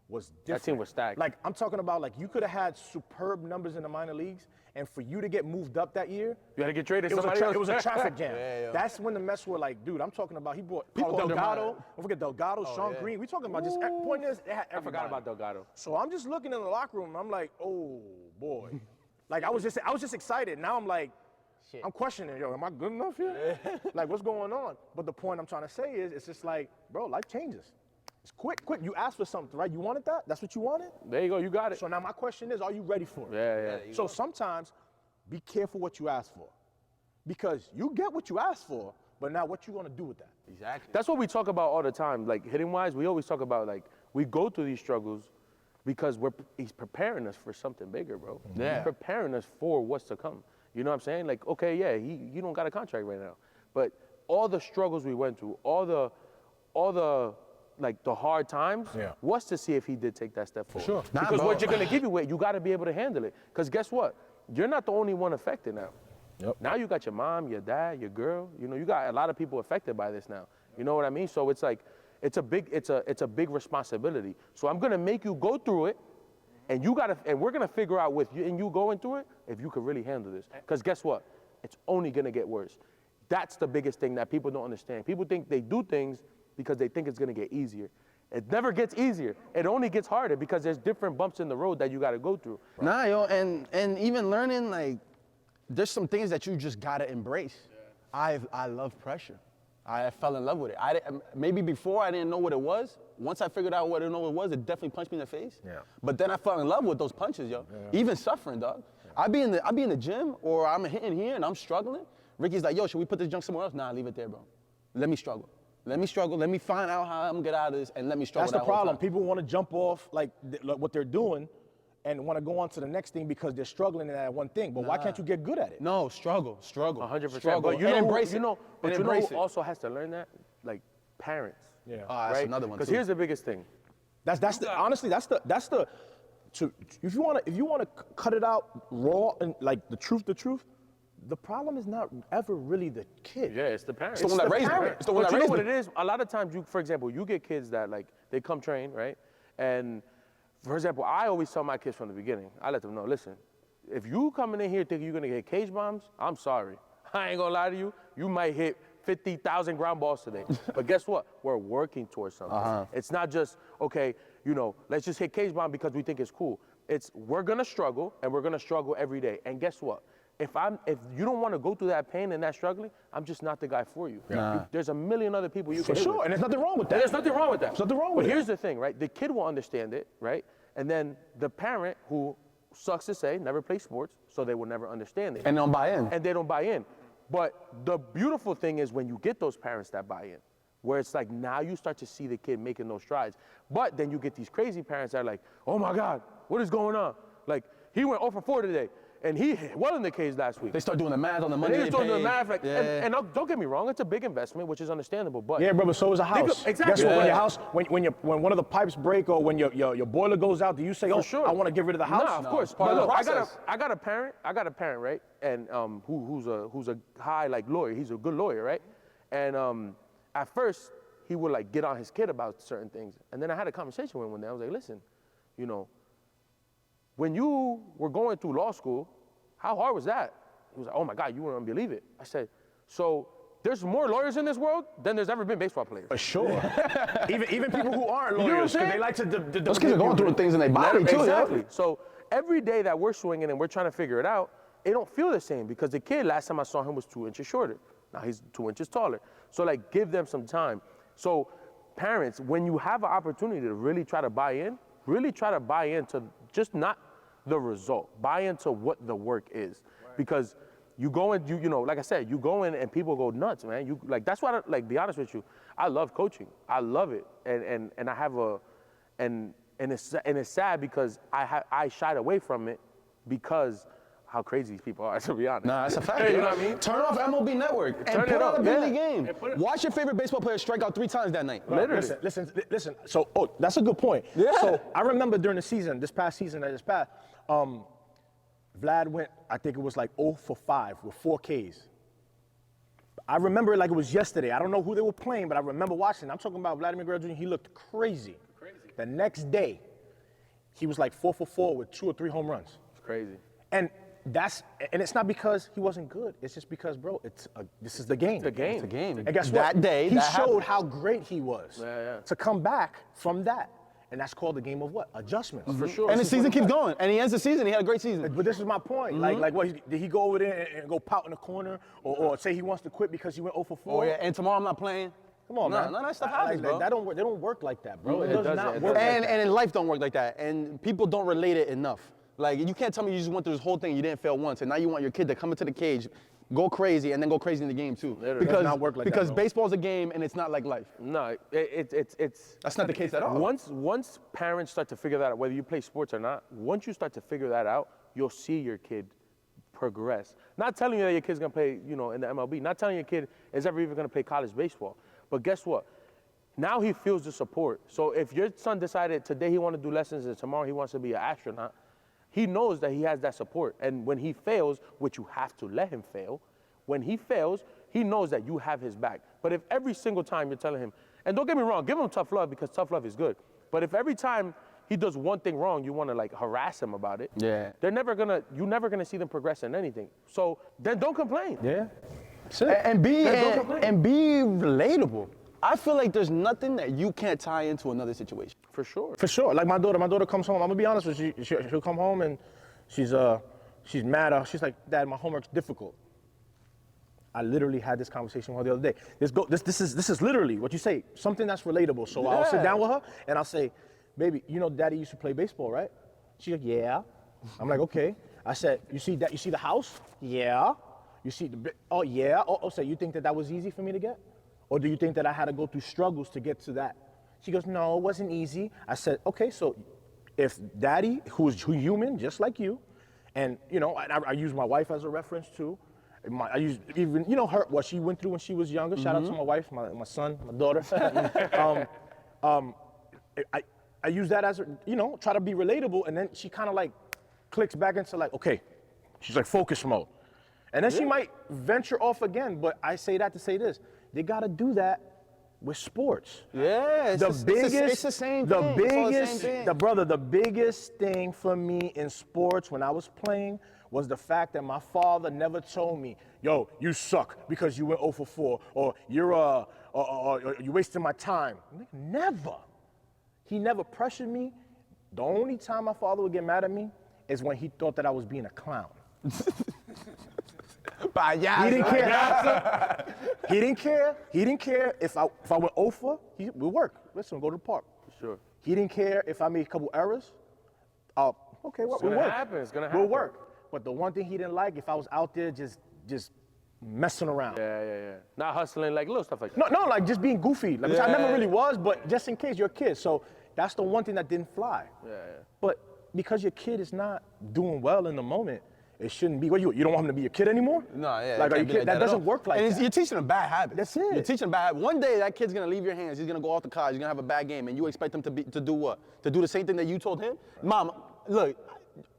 was different. That team was stacked. Like I'm talking about, like you could have had superb numbers in the minor leagues, and for you to get moved up that year, You had to get traded. it was, Somebody else. it was a traffic jam. Yeah. That's when the Mets were like, dude, I'm talking about he brought People Delgado. undermine. Don't forget Delgado, Sean yeah. Green. We talking about just point is they had I forgot everybody. about Delgado. So I'm just looking in the locker room. And I'm like, oh boy, like I was just excited. Now I'm like, I'm questioning, yo, am I good enough here? Like what's going on? But the point I'm trying to say is, it's just like, bro, life changes. It's quick. You asked for something, right? You wanted that? That's what you wanted? There you go. You got it. So now my question is, are you ready for it? Yeah. So sometimes, be careful what you ask for. Because you get what you asked for, but now what you gonna do with that? Exactly. That's what we talk about all the time. Like hitting wise, we always talk about like we go through these struggles because he's preparing us for something bigger, bro. Yeah. He's preparing us for what's to come. You know what I'm saying? Like, okay, yeah, you don't got a contract right now, but all the struggles we went through, all the like the hard times, was to see if he did take that step forward. sure. Because what you're gonna give you, you got to be able to handle it. Because guess what? You're not the only one affected now. Yep. Now you got your mom, your dad, your girl. You know, you got a lot of people affected by this now. You know what I mean? So it's like, it's a big responsibility. So I'm gonna make you go through it, and we're gonna figure out with you and you going through it if you could really handle this. Because guess what? It's only gonna get worse. That's the biggest thing that people don't understand. People think they do things because they think it's gonna get easier. It never gets easier. It only gets harder because there's different bumps in the road that you gotta go through. Nah, yo, and even learning, like, there's some things that you just gotta embrace. I love pressure. I fell in love with it. Maybe before I didn't know what it was. Once I figured out what I didn't know what it was, it definitely punched me in the face. Yeah. But then I fell in love with those punches, yo. Yeah. Even suffering, dog. Yeah. I be in the gym or I'm hitting here and I'm struggling. Ricky's like, yo, should we put this junk somewhere else? Nah, leave it there, bro. Let me struggle. Let me struggle. Let me find out how I'm gonna get out of this and let me struggle. That's the problem. People want to jump off like what they're doing and want to go on to the next thing because they're struggling in that one thing. But why can't you get good at it? No, struggle. 100%. But you know, embrace it. But you know who also has to learn that? Like parents. Yeah. That's right? another one. Because here's the biggest thing. Honestly, that's the. If you wanna cut it out raw and like the truth. The problem is not ever really the kid. Yeah, it's the parents. It's the one that raised them. It's the one that raised them. But you know what it is? A lot of times, for example, you get kids that like they come trained, right? And for example, I always tell my kids from the beginning, I let them know, listen, if you coming in here thinking you're gonna get cage bombs, I'm sorry. I ain't gonna lie to you. You might hit 50,000 ground balls today. But guess what? We're working towards something. It's not just, okay, you know, let's just hit cage bomb because we think it's cool. We're gonna struggle, and we're gonna struggle every day. And guess what? If you don't want to go through that pain and that struggling, I'm just not the guy for you. There's a million other people you can hit with. And there's nothing wrong with that. There's nothing wrong with that. There's nothing wrong with it. But here's the thing, right? The kid will understand it, right? And then the parent, who sucks to say, never plays sports, so they will never understand it. And don't buy in. And they don't buy in. But the beautiful thing is when you get those parents that buy in, where it's like now you start to see the kid making those strides. But then you get these crazy parents that are like, oh my God, what is going on? Like, he went 0 for 4 today. And he hit well in the cage last week. They start doing the math on the money. They start doing the math, like, yeah. and don't get me wrong, it's a big investment, which is understandable. But yeah, bro, but so is a house. Exactly. Guess what? When your house, when one of the pipes break or when your boiler goes out, do you say, sure. I want to get rid of the house? No, of course. Part But of the look, process. I got a parent, right? And who's a high like lawyer. He's a good lawyer, right? And at first he would like get on his kid about certain things, and then I had a conversation with him one day. I was like, listen, you know, when you were going through law school, how hard was that? He was like, oh my God, you wouldn't believe it. I said, so there's more lawyers in this world than there's ever been baseball players. For sure. even people who aren't You know what I'm lawyers, because saying? they like to. Those kids are going through things in their body too. Exactly. Yeah. So every day that we're swinging and we're trying to figure it out, it don't feel the same because the kid, last time I saw him, was 2 inches shorter. Now he's 2 inches taller. So like, give them some time. So parents, when you have an opportunity to really try to buy in, really try to buy into just not the result, buy into what the work is. Right. Because you go in, you know, like I said, you go in and people go nuts, man. You like, that's why, like, be honest with you, I love coaching. I love it. And I have and it's sad because I shied away from it because how crazy these people are, to be honest. Nah, that's a fact. You know what I mean? Turn off MLB Network and Turn put it on up, a Billy yeah. game. Watch your favorite baseball player strike out 3 times that night. Literally. Listen. So, that's a good point. Yeah. So I remember during the season, this past season that just passed, Vlad went, I think it was like 0 for 5 with 4 Ks. I remember it like it was yesterday. I don't know who they were playing, but I remember watching. I'm talking about Vladimir Guerrero Jr. He looked crazy. The next day, he was like 4 for 4 with 2 or 3 home runs. It's crazy. And it's not because he wasn't good. It's just because, bro, this is the game. It's a game. It's a game. And guess that what? day, he that showed happened. how great he was to come back from that. And that's called the game of what? Adjustments. For sure. And the season keeps going. And he ends the season. He had a great season. But this is my point. Like what? Did he go over there and go pout in the corner, or say he wants to quit because he went 0 for 4? Oh yeah. And tomorrow I'm not playing. Come on, man. None of that stuff happens, bro. They don't work like that, bro. It It does doesn't. not It work. doesn't. Like that. And in life don't work like that. And people don't relate it enough. Like, you can't tell me you just went through this whole thing, you didn't fail once, and now you want your kid to come into the cage, go crazy, and then go crazy in the game too. Literally. It does not work like that, because bro. baseball's a game and it's not like life. No, it's That's not the case at all. Once parents start to figure that out, whether you play sports or not, once you start to figure that out, you'll see your kid progress. Not telling you that your kid's gonna play, you know, in the MLB. Not telling your kid is ever even gonna play college baseball. But guess what? Now he feels the support. So if your son decided today he want to do lessons and tomorrow he wants to be an astronaut, he knows that he has that support. And when he fails, which you have to let him fail, when he fails, he knows that you have his back. But if every single time you're telling him, and don't get me wrong, give him tough love because tough love is good. But if every time he does one thing wrong, you want to like harass him about it. Yeah. You're never gonna see them progress in anything. So then don't complain. Yeah. And be don't complain. and be relatable. I feel like there's nothing that you can't tie into another situation. For sure. For sure. Like my daughter comes home. I'm gonna be honest with you. She'll come home and she's mad. She's like, Dad, my homework's difficult. I literally had this conversation with her the other day. This is literally what you say, something that's relatable. So I'll sit down with her and I'll say, baby, you know Daddy used to play baseball, right? She's like, yeah. I'm like, okay. I said, you see the house? Yeah. You see oh yeah. Oh, so you think that was easy for me to get? Or do you think that I had to go through struggles to get to that? She goes, no, it wasn't easy. I said, okay, so if Daddy, who's human, just like you, and I use my wife as a reference too. I use even her what she went through when she was younger. Shout out to my wife, my son, my daughter. I use that as try to be relatable, and then she kind of like clicks back into like, okay, she's like focus mode, and then she might venture off again. But I say that to say this: they gotta do that with sports. Yeah, it's the same thing. The biggest thing for me in sports when I was playing was the fact that my father never told me, yo, you suck because you went 0 for 4, or you're wasting my time. Never. He never pressured me. The only time my father would get mad at me is when he thought that I was being a clown. He didn't care. He didn't care if I went 0 for, we'll work. Listen, go to the park. Sure. He didn't care if I made a couple errors. Okay, we'll work. It's gonna happen. We'll work. But the one thing he didn't like, if I was out there just messing around. Yeah. Not hustling, like little stuff like that. No, like just being goofy. Like, which I never really was, but just in case you're a kid. So that's the one thing that didn't fly. Yeah. But because your kid is not doing well in the moment, it shouldn't be. What, you don't want him to be your kid anymore? No, yeah. Like, that doesn't work like that. And you're teaching him bad habits. That's it. You're teaching him bad habits. One day that kid's gonna leave your hands. He's gonna go off the college. He's gonna have a bad game, and you expect him to do what? To do the same thing that you told him? Mom, look,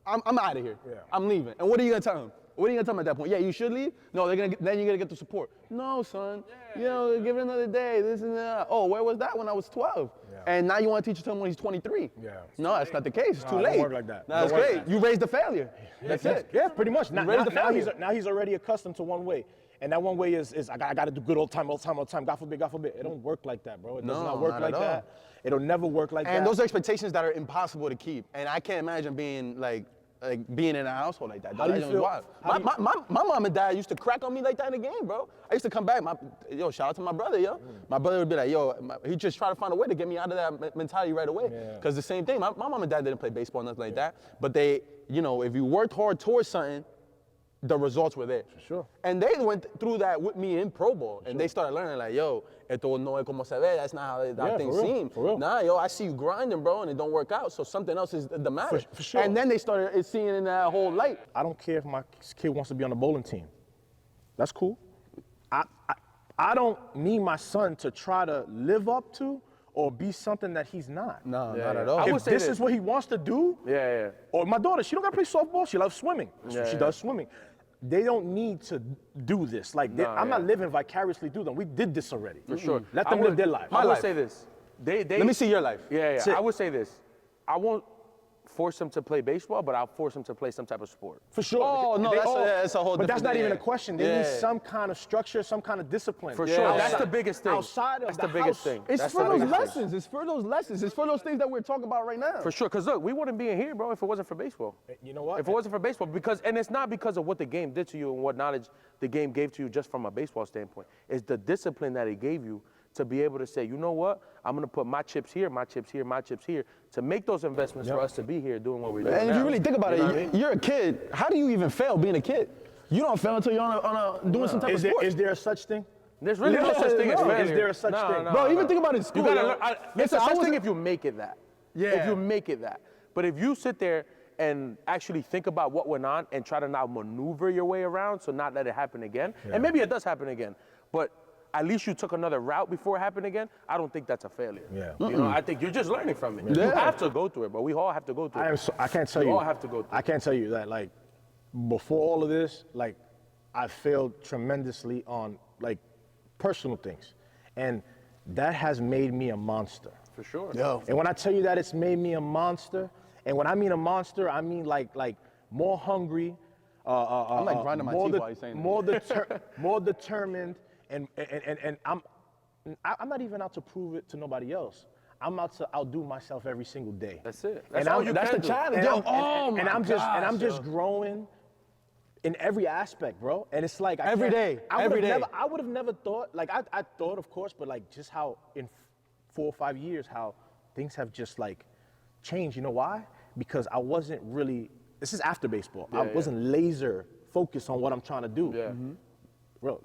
I'm out of here. Yeah. I'm leaving. And what are you gonna tell him? What are you gonna tell him at that point? Yeah, you should leave? No, then you're gonna get the support. No, son. Give it another day. This and that. Oh, where was that when I was 12? Yeah. And now you want to teach it to him when he's 23? Yeah. No, that's not the case. It's too late. It don't work like that. No, that's great. You raised the failure. That's it. Yeah, pretty much. Now he's already accustomed to one way. And that one way is I got to do good all the time. God forbid. It don't work like that, bro. It does not work like that. It'll never work like that. And those are expectations that are impossible to keep. And I can't imagine being like being in a household like that. How do you feel? My mom and dad used to crack on me like that in the game, bro. I used to come back. Shout out to my brother, yo. My brother would be like, he just tried to find a way to get me out of that mentality right away. Because the same thing, my mom and dad didn't play baseball, nothing like that. But they, if you worked hard towards something, the results were there. For sure. And they went through that with me in Pro Bowl. And they started learning like, esto no es como se ve. That's not how things seem. For real. Nah, I see you grinding, bro, and it don't work out. So something else is the matter. For sure. And then they started seeing in that whole light. I don't care if my kid wants to be on the bowling team. That's cool. I don't need my son to try to live up to or be something that he's not. No, not at all. If this is what he wants to do, Yeah. or my daughter, she don't gotta play softball, she loves swimming. She does swimming. They don't need to do this. Like, I'm not living vicariously through them. We did this already. For sure. Let them live their life. I would say this. Let me see your life. Yeah. I would say this. I won't force him to play baseball, but I'll force him to play some type of sport. For sure. Oh, no, that's a whole different But that's not thing. even a question. They need some kind of structure, some kind of discipline. For sure. That's the biggest thing. Outside of that's the biggest house. thing. It's That's for the those biggest thing. lessons. It's for those lessons. It's for those things that we're talking about right now. For sure. Because look, we wouldn't be in here, bro, if it wasn't for baseball. You know what? If it wasn't for baseball, and it's not because of what the game did to you and what knowledge the game gave to you just from a baseball standpoint. It's the discipline that it gave you to be able to say, you know what, I'm going to put my chips here, my chips here, my chips here, to make those investments for us to be here doing what we're doing. And if now. you really think about You know it, what I mean? you're a kid. How do you even fail being a kid? You don't fail until you're doing some type of sport. Is there a such thing? There's really no such thing as no. failure. Is there a such thing? Bro, even think about it in school. You gotta yo. learn, it's a such thing if you make it that. Yeah. If you make it that. But if you sit there and actually think about what went on and try to now maneuver your way around, so not let it happen again, and maybe it does happen again, but at least you took another route before it happened again, I don't think that's a failure. Yeah. You know, I think you're just learning from it. You have to go through it, but we all have to go through it. I can't tell you. We all have to go through I can't tell you that, like, before all of this, like, I failed tremendously on, like, personal things. And that has made me a monster. For sure. Yo. And when I tell you that it's made me a monster, and when I mean a monster, I mean like more hungry. I'm like grinding my teeth while you're saying that. More determined, and I'm not even out to prove it to nobody else. I'm out to outdo myself every single day. That's it. And That's the challenge. And I'm just growing in every aspect, bro. And it's like Every day. I would have never thought. Like I thought, of course, but like just how in 4 or 5 years how things have just like changed. You know why? Because I wasn't really. This is after baseball. I wasn't laser focused on what I'm trying to do. Yeah. Bro,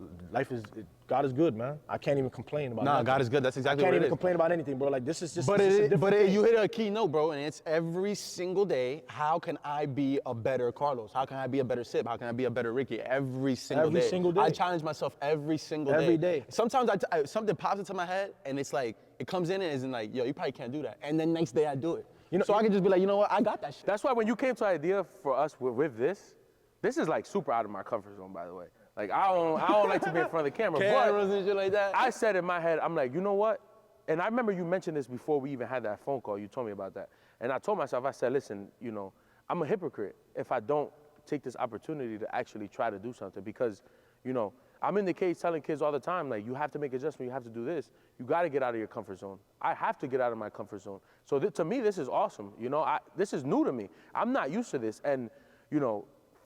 God is good, man. I can't even complain about nothing. God is good. That's exactly I what can't it even is. complain about anything, bro. Like this is just. But this is a different you thing. hit a key note, bro, and it's every single day. How can I be a better Carlos? How can I be a better Sip? How can I be a better Ricky? Every single day. I challenge myself every single day. Every day. Sometimes something pops into my head, and it's like it comes in and isn't like, yo, you probably can't do that. And then next day I do it. You know, so I can just be like, you know what? I got that shit. That's why when you came to the idea for us with this is like super out of my comfort zone, by the way. Like I don't like to be in front of the camera, Cameras but and shit like that. I said in my head, I'm like, you know what? And I remember you mentioned this before we even had that phone call. You told me about that. And I told myself, I said, listen, you know, I'm a hypocrite if I don't take this opportunity to actually try to do something because, you know, I'm in the cage telling kids all the time, like, you have to make adjustments, you have to do this. You got to get out of your comfort zone. I have to get out of my comfort zone. So to me, this is awesome. You know, this is new to me. I'm not used to this. And, you know,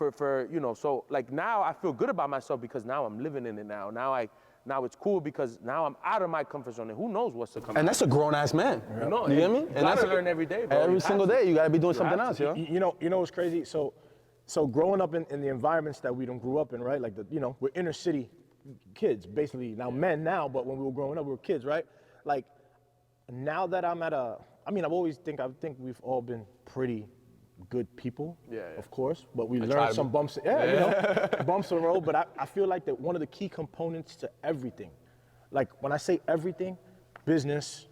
for you know, so like now I feel good about myself because now I'm living in it now. Now it's cool because now I'm out of my comfort zone and who knows what's to come. And that's a grown ass man. You know, you get me? And that's learn every day, bro. Every single day, you gotta be doing something else, yo. You know what's crazy? So growing up in the environments that we don't grew up in, right? Like we're inner city kids, basically now men now, but when we were growing up, we were kids, right? Like now that I'm at I think we've all been pretty good people, of course, but we learned some bumps, you know, bumps in the road, but I feel like that one of the key components to everything, like when I say everything, business,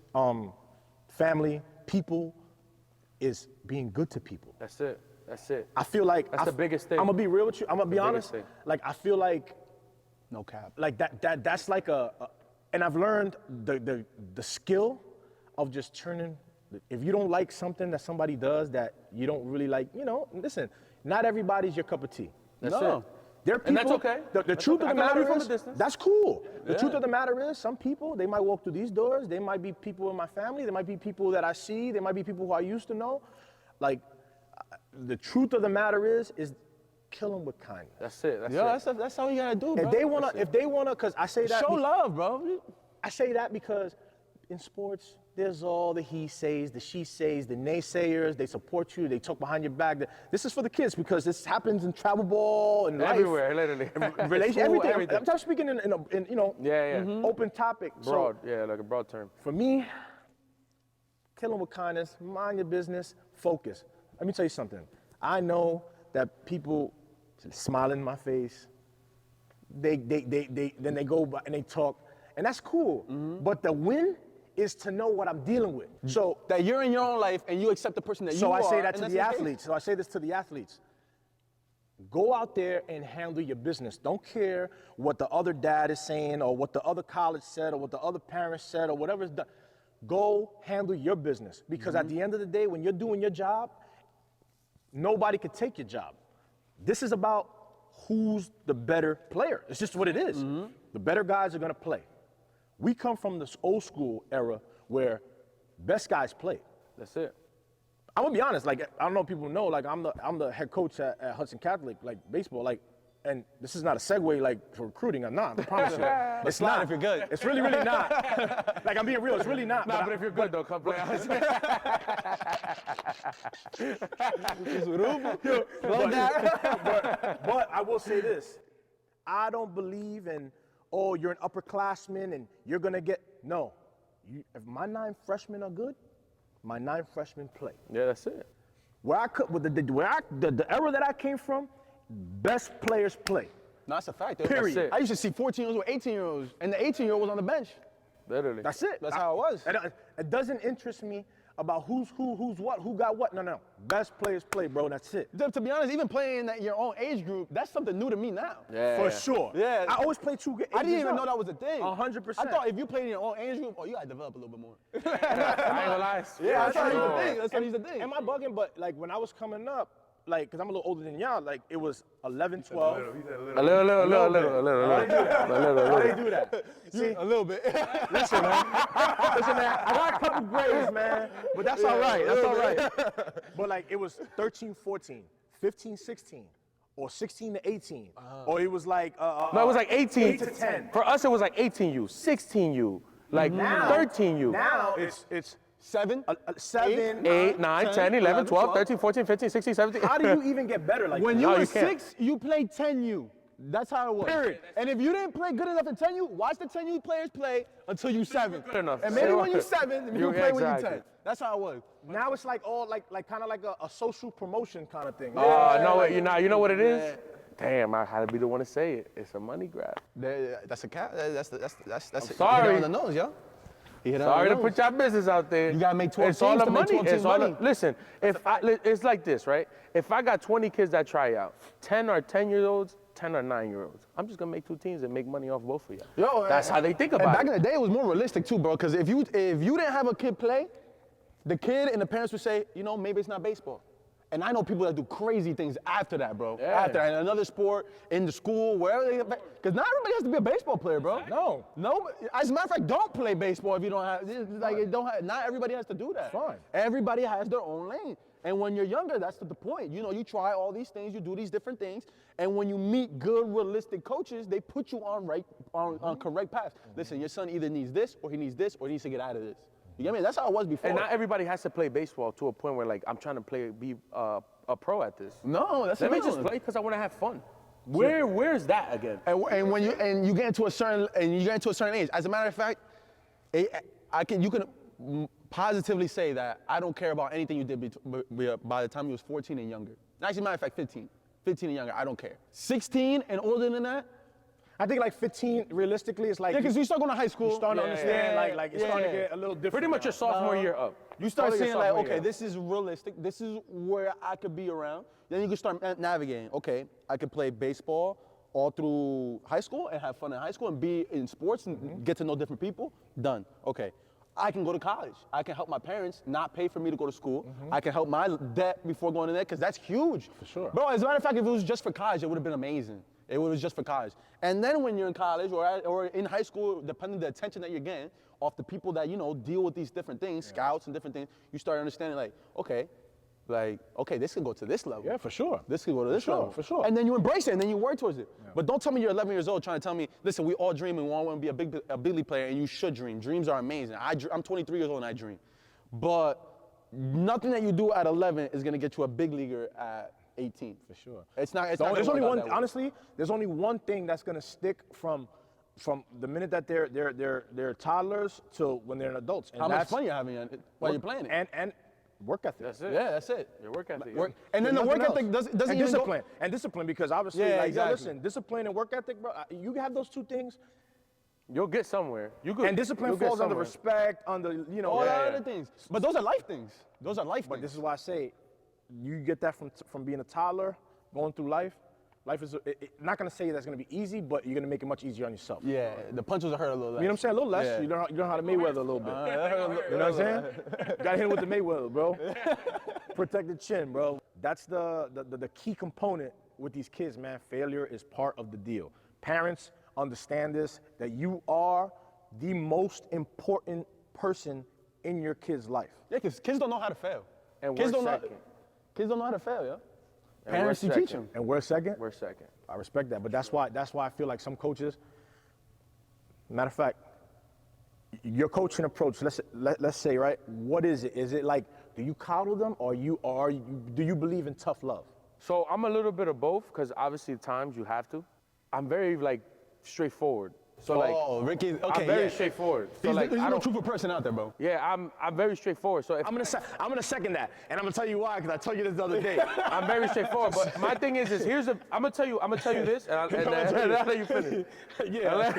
family, people, is being good to people. That's it. I feel like that's the biggest thing. I'm gonna be real with you. I'm gonna be honest. thing. Like I feel like No cap. like that's like and I've learned the skill of just turning. If you don't like something that somebody does that you don't really like, you know, listen, not everybody's your cup of tea. That's it. There are people, And that's okay. The truth of the I can love you matter from is, a distance. that's cool. The truth of the matter is, some people, they might walk through these doors, they might be people in my family, they might be people that I see, they might be people who I used to know. Like, the truth of the matter is kill them with kindness. That's it. That's all you gotta do, bro. If they wanna, cause I say that. Show love, bro. I say that because in sports, there's all the he says, the she says, the naysayers, they support you, they talk behind your back. This is for the kids because this happens in travel ball and Everywhere, literally. relation, School, everything. I'm just speaking in you know, open topic. Broad, So like a broad term. for me, kill them with kindness, mind your business, focus. Let me tell you something. I know that people smile in my face. Then they go by and they talk, and that's cool. But the win is to know what I'm dealing with. So That you're in your own life and you accept the person that you so are. I say that and to that's the okay. athletes. So I say this to the athletes. Go out there and handle your business. Don't care what the other dad is saying or what the other college said or what the other parents said or whatever's done. Go handle your business. Because at the end of the day, when you're doing your job, nobody can take your job. This is about who's the better player. It's just what it is. The better guys are gonna play. We come from this old school era where best guys play. That's it. I'm gonna be honest, like I don't know if people know, like I'm the head coach at Hudson Catholic, like baseball, like, and this is not a segue like for recruiting, I'm not, I promise you. It's not if you're good. It's really not. Like I'm being real, it's really not. Nah, but if you're good though, come play us. But I will say this, I don't believe in, oh, you're an upperclassman and you're gonna get, no. If my 9 freshmen are good, my 9 freshmen play. Yeah, that's it. The era that I came from, best players play. No, that's a fact. Period. That's it. I used to see 14-year-olds with 18-year-olds, and the 18-year-old was on the bench. Literally. That's it. That's how it was. It doesn't interest me about who's what, who got what. No. Best players play, bro. That's it. To be honest, even playing at your own age group, that's something new to me now. Yeah. For sure. Yeah. I always play two ages I didn't even up. know that was a thing. 100%. I thought if you played in your own age group, you gotta develop a little bit more. I ain't gonna lie. Yeah, that's how true. he's the thing. That's how he's the thing. Am I bugging? But like when I was coming up, like, because I'm a little older than y'all, like it was 11, 12. A little. Why they do that? See, A little bit. listen, man. Listen, man. I got a couple grades, man. But that's all right. That's all right. But like it was 13, 14, 15, 16, or 16 to 18, or it was like No, it was like 18. 8 to 10. For us, it was like 18U, 16U, like 13U. Now it's 7, 7, 8, 9, 10, 11, 12, 13, 14, 15, 16, 17. How do you even get better like when that? you No, were you can't. 6, you played 10U. That's how it was. Period. And if you didn't play good enough in 10U, watch the 10U players play until you 7. Good enough. And maybe Sure. when you 7, you You- play when you exactly. 10. That's how it was. Now it's like all like kind of like a social promotion kind of thing. No, you know what it is? Damn, I had to be the one to say it. It's a money grab. That's a cap. That's sorry. on the nose, yo. He hit it Sorry on to the put nose. your business out there. You gotta make 12 It's all teams the to make money. 12 teams It's all money. listen, it's like this, right? If I got 20 kids that try out, 10 are 10-year-olds, 10 are 9-year-olds. I'm just gonna make 2 teams and make money off both of you. Yo, That's how they think and about back it. in the day, it was more realistic too, bro. Because if you didn't have a kid play, the kid and the parents would say, maybe it's not baseball. And I know people that do crazy things after that, bro. Yeah. After that, in another sport, in the school, wherever they because not everybody has to be a baseball player, bro. No. As a matter of fact, don't play baseball if you don't have. Not everybody has to do that. Fine. Everybody has their own lane. And when you're younger, that's the point. You try all these things, you do these different things, and when you meet good, realistic coaches, they put you on correct path. Listen, your son either needs this, or he needs this, or he needs to get out of this. You get me? That's how it was before. And not everybody has to play baseball to a point where like I'm trying to be a pro at this. No, that's Let me another just one. play because I want to have fun. Where's that again? And when you get into a certain age, as a matter of fact, you can positively say that I don't care about anything you did by the time you was 14 and younger. Actually, matter of fact, 15 and younger, I don't care. 16 and older than that. I think like 15, realistically, it's like Yeah, because you start going to high school. you starting to understand, like it's starting to yeah. get a little different. Pretty much your sophomore year up. You start Probably your seeing like, sophomore okay, year. this is realistic. This is where I could be around. Then you can start navigating. Okay, I could play baseball all through high school and have fun in high school and be in sports and get to know different people. Done. Okay. I can go to college. I can help my parents not pay for me to go to school. I can help my debt before going in there because that's huge. For sure. Bro, as a matter of fact, if it was just for college, it would have been amazing. It was just for college. And then when you're in college or in high school, depending on the attention that you're getting off the people that, deal with these different things, scouts and different things, you start understanding okay, this can go to this level. Yeah, for sure. This can go to this level. For sure. And then you embrace it and then you work towards it. Yeah. But don't tell me you're 11 years old trying to tell me, listen, we all dream and we all want to be a big league player and you should dream. Dreams are amazing. I'm 23 years old and I dream. But nothing that you do at 11 is going to get you a big leaguer at 18. For sure. It's not There's gonna only work out one. that way. Honestly, there's only one thing that's gonna stick from the minute that they're toddlers to when they're adults. And How much that's fun you're having while you're playing it. and work ethic. That's it. Yeah, that's it. Your work ethic. Work. And then the work Nothing ethic else. doesn't and even discipline. And discipline, because obviously, Yeah, like, exactly. yo, listen, discipline and work ethic, bro. You have those two things, You'll get somewhere. and discipline you'll get falls under somewhere. respect, under all yeah. the other things. But those are life things. Those are life But things. this is why I say, you get that from being a toddler, going through life. Life is not gonna say that's gonna be easy, but you're gonna make it much easier on yourself. Yeah, the punches will hurt a little less. You know what I'm saying? A little less. Yeah. You learn how to Mayweather a little bit. You know what I'm saying? Got hit with the Mayweather, bro. Protect the chin, bro. That's the key component with these kids, man. Failure is part of the deal. Parents understand this, that you are the most important person in your kid's life. Yeah, because kids don't know how to fail. And kids we're don't second. Kids don't know how to fail, yeah. And Parents we're you teach second. them. And we're second. We're second. I respect that, but that's why I feel like some coaches. Matter of fact, your coaching approach. Let's say, right? What is it? Is it like, do you coddle them, or do you believe in tough love? So I'm a little bit of both, because obviously at times you have to. I'm very like straightforward. So like, Ricky, okay, I'm very yeah. straightforward. So He's, like, he's I no don't. truthful person out there, bro. Yeah, I'm very straightforward. So if I'm gonna second that, and I'm gonna tell you why, because I told you this the other day. I'm very straightforward, but my thing is here's the. I'm gonna tell you this, and I'll let you finish. Yeah.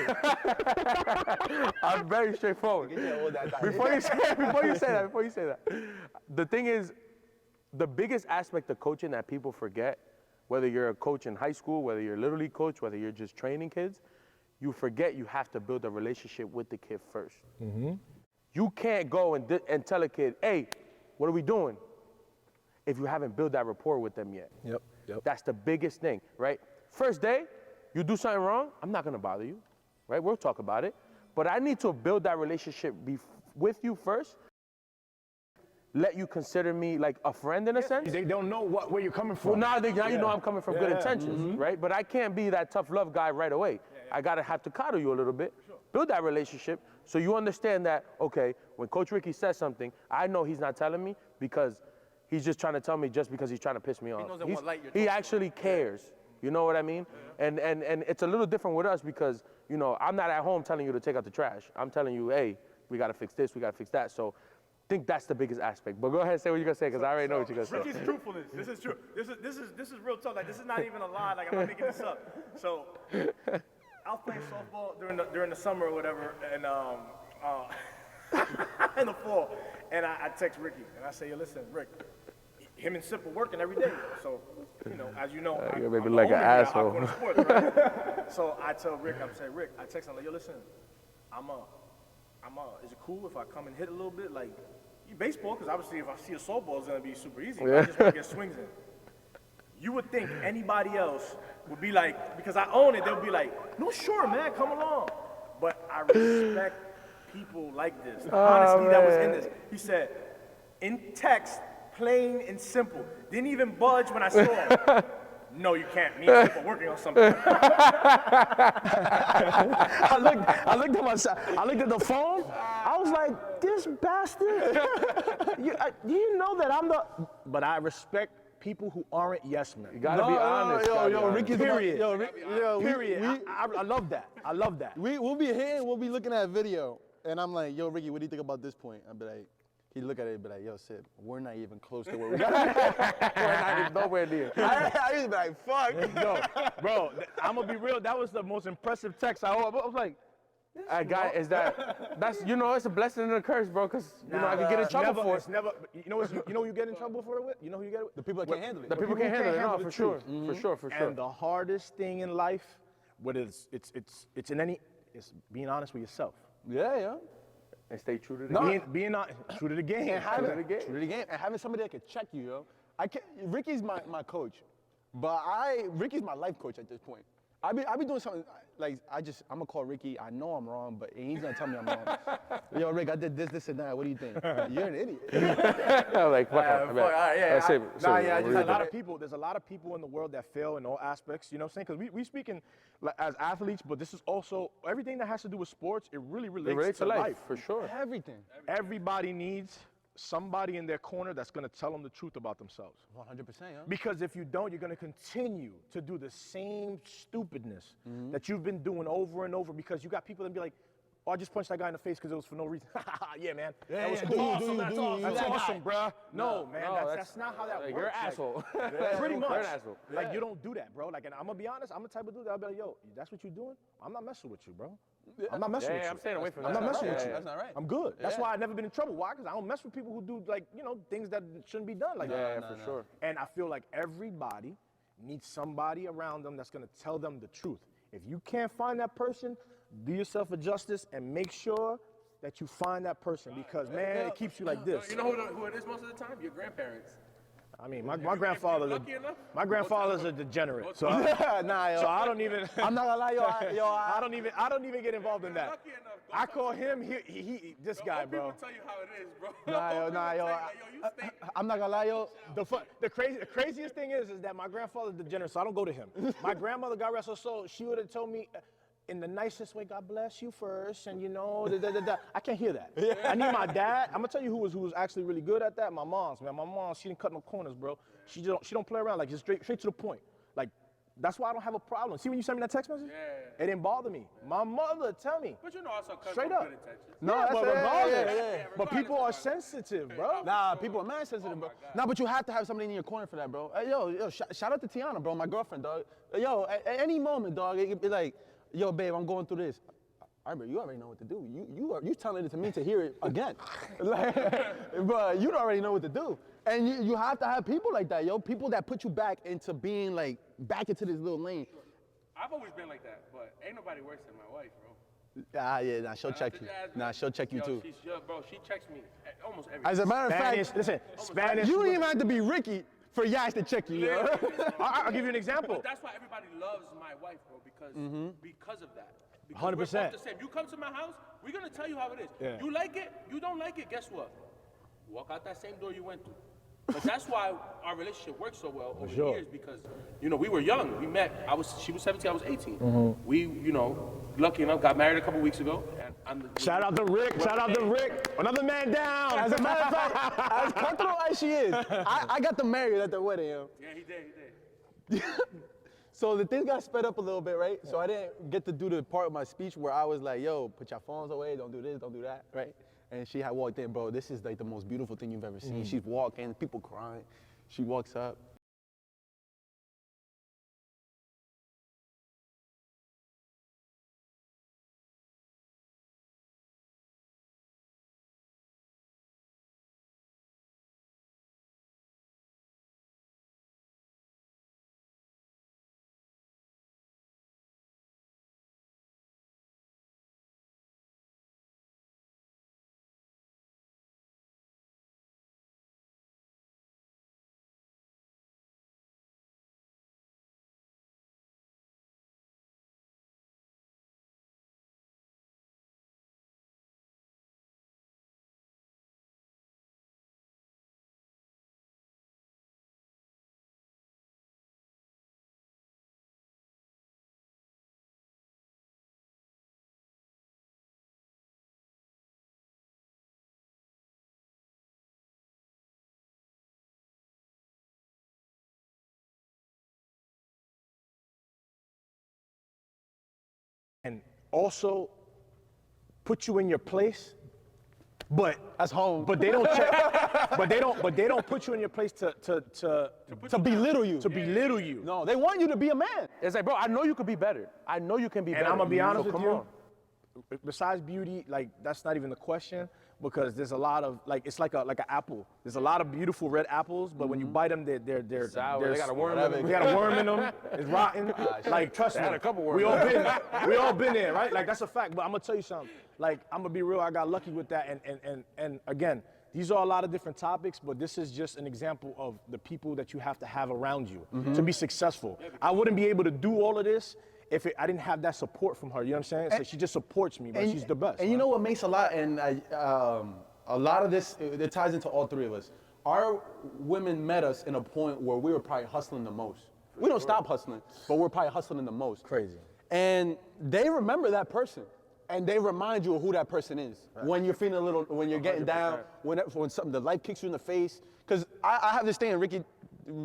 I'm very straightforward. Before you say that, the thing is, the biggest aspect of coaching that people forget, whether you're a coach in high school, whether you're a little league coach, whether you're just training kids, you forget you have to build a relationship with the kid first. You can't go and tell a kid, hey, what are we doing? If you haven't built that rapport with them yet. Yep. That's the biggest thing, right? First day, you do something wrong, I'm not gonna bother you, right? We'll talk about it. But I need to build that relationship with you first, let you consider me like a friend in a sense. They don't know where you're coming from. Well, now you know I'm coming from good intentions, right? But I can't be that tough love guy right away. I gotta have to coddle you a little bit, build that relationship, so you understand that, okay, when Coach Ricky says something, I know he's not telling me because he's just trying to tell me just because he's trying to piss me off. knows in what light you're He talking actually cares. You know what I mean? And it's a little different with us because, you know, I'm not at home telling you to take out the trash. I'm telling you, hey, we gotta fix this, we gotta fix that. So I think that's the biggest aspect. But go ahead and say what you're gonna say, because I already know what you're gonna say. Ricky's truthfulness. This is true. This is real talk. Like, this is not even a lie. Like, I'm not making this up. So I was playing softball during the summer or whatever, and in the fall, and I text Ricky and I say, yo, listen, Rick, him and Sip are working every day. So, you know, as you know, You're maybe I'm like an older here, asshole. I'm going to sports, right? So I tell Rick, I text him like, yo, listen, is it cool if I come and hit a little bit? Like, baseball, because obviously if I see a softball, it's going to be super easy. I just want to get swings in. You would think anybody else would be like, because I own it, they'll be like, no, sure, man, come along. But I respect people like this. The honesty that was in this. He said, in text, plain and simple. Didn't even budge when I saw him. No, you can't. Me and Chip are working on something. I looked at the phone. I was like, this bastard. you know that I'm the. But I respect people who aren't yes men. You gotta be honest. gotta be honest. Ricky's Period. Period. I love that. I love that. We'll be here and we'll be looking at a video, and I'm like, yo, Ricky, what do you think about this point? I'll be like, he look at it and be like, yo, Sid, we're not even close to where we got. We're not even nowhere near. I used to be like, fuck. No, bro, I'm gonna be real. That was the most impressive text I was like, I got is that's you know it's a blessing and a curse, bro, because you know I could get in trouble for it. It's never. You know who you get in trouble for it with? You know who you get it with? The people that can't handle it. The people can't handle it. No, for sure, for sure, for sure. And the hardest thing in life, whether it's in any, is being honest with yourself. Yeah. And stay true to the game. Being true to the game. True to the game. And having somebody that can check you, yo. Ricky's my coach, but Ricky's my life coach at this point. I be doing something like I'm gonna call Ricky. I know I'm wrong, but he's gonna tell me I'm wrong. Yo, Rick, I did this, and that. What do you think? You're an idiot. I'm like, fuck off. There's a lot of people in the world that fail in all aspects. You know what I'm saying? Because we speaking as athletes, but this is also everything that has to do with sports. It really relates to life for sure. Everything. Everybody needs somebody in their corner that's going to tell them the truth about themselves. 100%, yeah. Because if you don't, you're going to continue to do the same stupidness that you've been doing over and over, because you got people that be like, oh, I just punched that guy in the face because it was for no reason. Yeah, man. That was cool. That's awesome, bruh. No, man, that's not how that works. You're an asshole. Pretty much. You're an asshole. Like, you don't do that, bro. Like, and I'm going to be honest, I'm the type of dude that'll be like, yo, that's what you're doing? I'm not messing with you, bro. I'm not messing with you. I'm staying away from I'm that. not messing with you. That's not right. I'm good. That's why I've never been in trouble. Why? Because I don't mess with people who do, like, you know, things that shouldn't be done like that. For sure. And I feel like everybody needs somebody around them that's going to tell them the truth. If you can't find that person, do yourself a justice and make sure that you find that person, because, man, it keeps you like this. You know who it is most of the time? Your grandparents. I mean, my grandfather's a degenerate. So, Nah, yo. so I don't even. I'm not gonna lie, yo. I don't even get involved in that. Lucky enough. I call him. He this guy, bro. People tell you how it is, bro. Nah, yo. You stay. I'm not gonna lie, yo. The craziest thing is that my grandfather's degenerate, so I don't go to him. My grandmother, God rest her soul, she would have told me in the nicest way, God bless you first, and you know, I can't hear that. I need my dad. I'm gonna tell you who was actually really good at that. My mom's, man. My mom, she didn't cut no corners, bro. She don't play around. Like, just straight to the point. Like, That's why I don't have a problem. See when you sent me that text message? Yeah. It didn't bother me. My mother, tell me. But you know, also cut Straight from up. good intentions. No, Yeah, that's but it. regardless. Yeah. But people are sensitive, bro. Nah, people are mad sensitive, bro. Nah, but you have to have somebody in your corner for that, bro. Hey, yo, shout out to Tiana, bro, my girlfriend, dog. Yo, at any moment, dog, it could be like, yo, babe, I'm going through this. All right, bro, you already know what to do. You telling it to me to hear it again. Like, but you already know what to do. And you have to have people like that, yo. People that put you back into being like, back into this little lane. I've always been like that, but ain't nobody worse than my wife, bro. Yeah, nah, she'll check you. Nah, she'll check you too. Bro, she checks me almost every As a matter of Spanish, fact, listen, Spanish. you don't even have to be Ricky for Yash to check you, yo. I'll give you an example. But that's why everybody loves my wife, bro, because of that. Because 100%. We're both the same. You come to my house, we're gonna tell you how it is. Yeah. You like it, you don't like it, guess what? Walk out that same door you went through. But that's why our relationship worked so well over the years, because we were young. We met. She was 17, I was 18. We, lucky enough, got married a couple weeks ago. And Shout out to Rick. Shout out to Rick. Another man down. As a matter of fact, as cutthroat as she is, I got them married at the wedding, yo. Yeah, he did. So the thing got sped up a little bit, right? So I didn't get to do the part of my speech where I was like, yo, put your phones away, don't do this, don't do that, right? And she had walked in, bro, this is like the most beautiful thing you've ever seen. She's walking, people crying. She walks up. And also put you in your place, but That's home. But they don't check. but they don't put you in your place to belittle you. To belittle you. No, they want you to be a man. It's like, bro, I know you could be better. I know you can be better. And I'm gonna be honest So with come you. on. Besides beauty, like that's not even the question, because there's a lot of it's like an apple. There's a lot of beautiful red apples, but when you bite them, they're Sour. They got a worm in them. They got a worm in them. It's rotten. Like trust me, had a couple worms. we all been there, right? Like that's a fact. But I'm gonna tell you something. Like I'm gonna be real. I got lucky with that. And again, these are a lot of different topics, but this is just an example of the people that you have to have around you to be successful. I wouldn't be able to do all of this if I didn't have that support from her. You know what I'm saying? So she just supports me, but she's the best. And you know what makes a lot, and a lot of this, it ties into all three of us. Our women met us in a point where we were probably hustling the most. We don't stop hustling, but we're probably hustling the most. Crazy. And they remember that person. And they remind you of who that person is. Right. When you're feeling a little, when you're getting 100%. Down, when something, the life kicks you in the face. Because I have this thing, and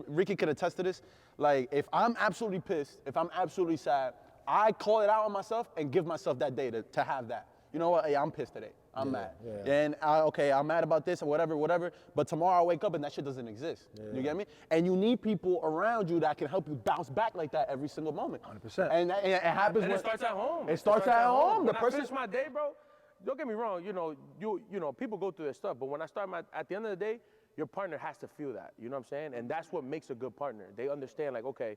Ricky could attest to this. Like, if I'm absolutely pissed, if I'm absolutely sad, I call it out on myself and give myself that day to have that. You know what? Hey, I'm pissed today. I'm mad. Yeah. And okay, I'm mad about this or whatever. But tomorrow I wake up and that shit doesn't exist. Yeah. You get me? And you need people around you that can help you bounce back like that every single moment. 100%. And it happens. And it starts at home. It starts at home. When I finish my day, bro, don't get me wrong. You know, people go through their stuff, but when I start at the end of the day, your partner has to feel that. You know what I'm saying? And that's what makes a good partner. They understand, like, okay,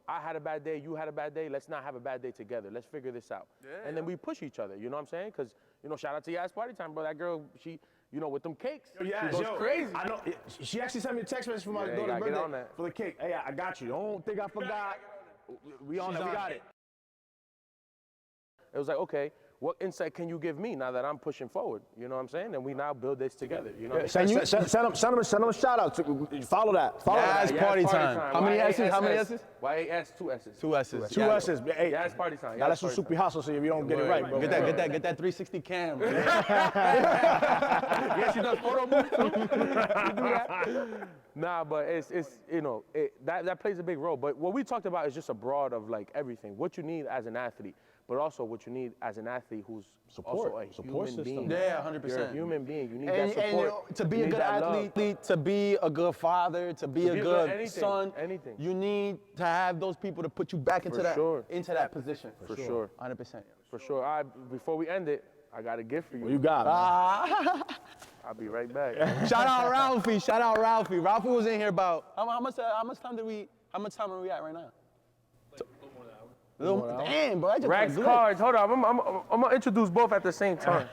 I had a bad day, you had a bad day, let's not have a bad day together. Let's figure this out. Yeah, and then we push each other, you know what I'm saying? Because, shout out to Yas Party Time, bro. That girl, she, with them cakes, she goes crazy. I know. She actually sent me a text message for my daughter's birthday for the cake. Hey, I got you. Don't think I forgot. We on it. We got it. It was like, okay, what insight can you give me now that I'm pushing forward? You know what I'm saying? And we now build this together. You know what I'm saying? Send them a shout out. Follow that. Follow that. Yas Party time. How many S's? How many S's? YAS, 2 S's. 2 S's. 2 S's. Hey, Yas Party Time. Now that's some super hustle, so if you don't get it right, bro. Get that 360 cam. Yeah, she does photo moves too. She do that. Nah, but it's you know, that plays a big role. But what we talked about is just a broad of like everything. What you need as an athlete, but also what you need as an athlete who's Support. also a Support human system. being. Yeah, 100%. You're a human being. You need And, that support. you know, to be You a need good that love. athlete, to be a good father, to be a be a good good anything, son, anything. you need to have those people to put you back into sure. that position. For sure. 100%. For sure. All right, before we end it, I got a gift for you. What you got, man? I'll be right back. Shout out Ralphie. Shout out Ralphie. Ralphie was in here about how much time are we at right now? Damn, bro. I just Rax got a glimpse. Cards. Hold on. I'm gonna introduce both at the same time.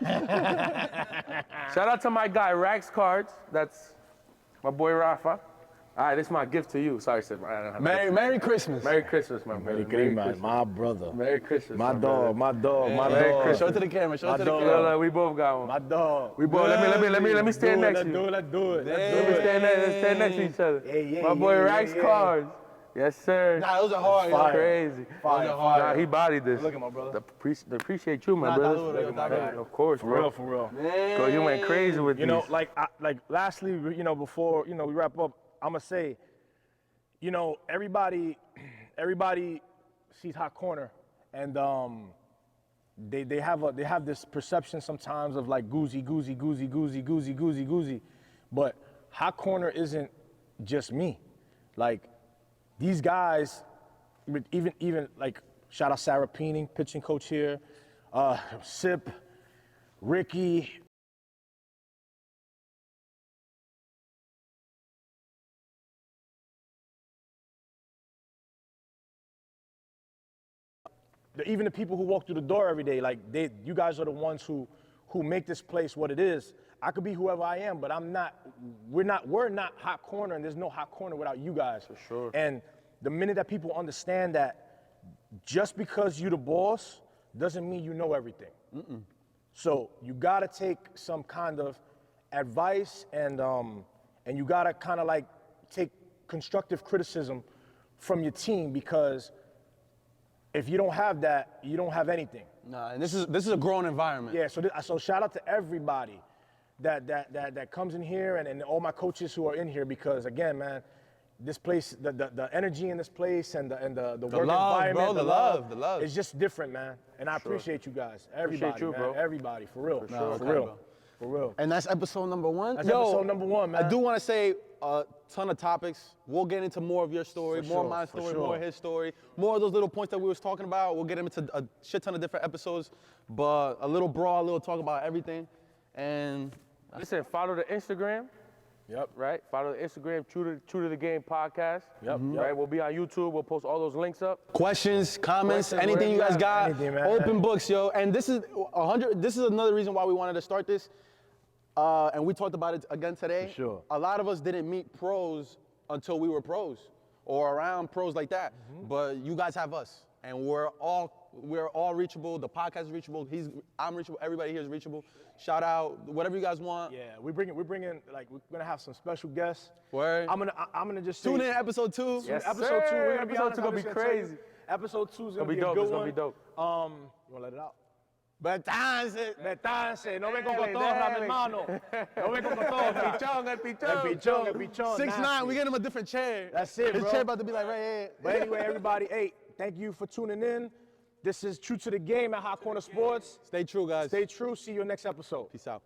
Shout out to my guy Rax Cards. That's my boy Rafa. All right, this is my gift to you. Sorry, Sid. Merry Christmas. Merry Christmas, my brother. Merry Christmas. My brother. Merry Christmas. My dog, my dog, my Merry dog. Christmas. Show it to the camera. Show it to the dog. camera. Look, we both got one. My dog. We both. Let me stand next to you. Let's do it. Let's stand next to each other. Yeah, My boy Rax yeah. Cards. Yes, sir. Nah, those are hard. That's crazy. Fire. Nah, he bodied this. Look at my brother. Appreciate you, my Nah, brother. look at my guy. Of course, For bro. real, for real. Bro, you went crazy with You these. know, like lastly, you know, before, you know, we wrap up, I'ma say, you know, everybody sees Hot Corner, and they have this perception sometimes of like goozy, but Hot Corner isn't just me. Like these guys, even like shout out Sarah Peening, pitching coach here, Sip, Ricky. Even the people who walk through the door every day, like you guys are the ones who make this place what it is. I could be whoever I am, but we're not Hot Corner, and there's no Hot Corner without you guys. For sure. And the minute that people understand that just because you're the boss doesn't mean you know everything. So you gotta take some kind of advice and you gotta kind of like take constructive criticism from your team, because if you don't have that, you don't have anything. Nah, and this is a growing environment. Yeah, so shout out to everybody that comes in here and all my coaches who are in here, because again, man, this place, the energy in this place and the work love, environment, bro, the love. it's just different, man. And I appreciate you guys, everybody, Appreciate you, man, bro. everybody, for real, sure. for Okay, real, bro. for real. And that's episode number 1. That's episode number 1, man. I do want to say a ton of topics. We'll get into more of your story, For more of sure, my for story, sure. more of his story, more of those little points that we was talking about. We'll get into a shit ton of different episodes, but a little broad, a little talk about everything. And Listen, follow the Instagram. Yep. Right? Follow the Instagram, True to the Game podcast. Yep, yep. Right? We'll be on YouTube. We'll post all those links up. questions, comments, Questions, anything you guys got, anything, man. open books, yo. And this is another reason why we wanted to start this. And we talked about it again today. For sure. A lot of us didn't meet pros until we were pros or around pros like that. But you guys have us, and we're all reachable. The podcast is reachable. I'm reachable. Everybody here is reachable. Shout out whatever you guys want. Yeah, we're bringing like we're gonna have some special guests. Word. I'm gonna just say, Tune in episode 2. Yes, episode sir. 2. We're gonna be Episode honest, 2 gonna I'm be just tell you, crazy. Episode 2 is It's gonna be a dope. good It's gonna one. be dope. You wanna let it out? Betances. Betances, no me con cotorra, mi hermano. No me con cotorra. El pichón. El pichón. 6'9", nasty. we get him a different chair. That's it, His bro. chair about to be like right here. But anyway, everybody, hey, thank you for tuning in. This is True to the Game at Hot Corner Sports. Stay true, guys. Stay true. See you next episode. Peace out.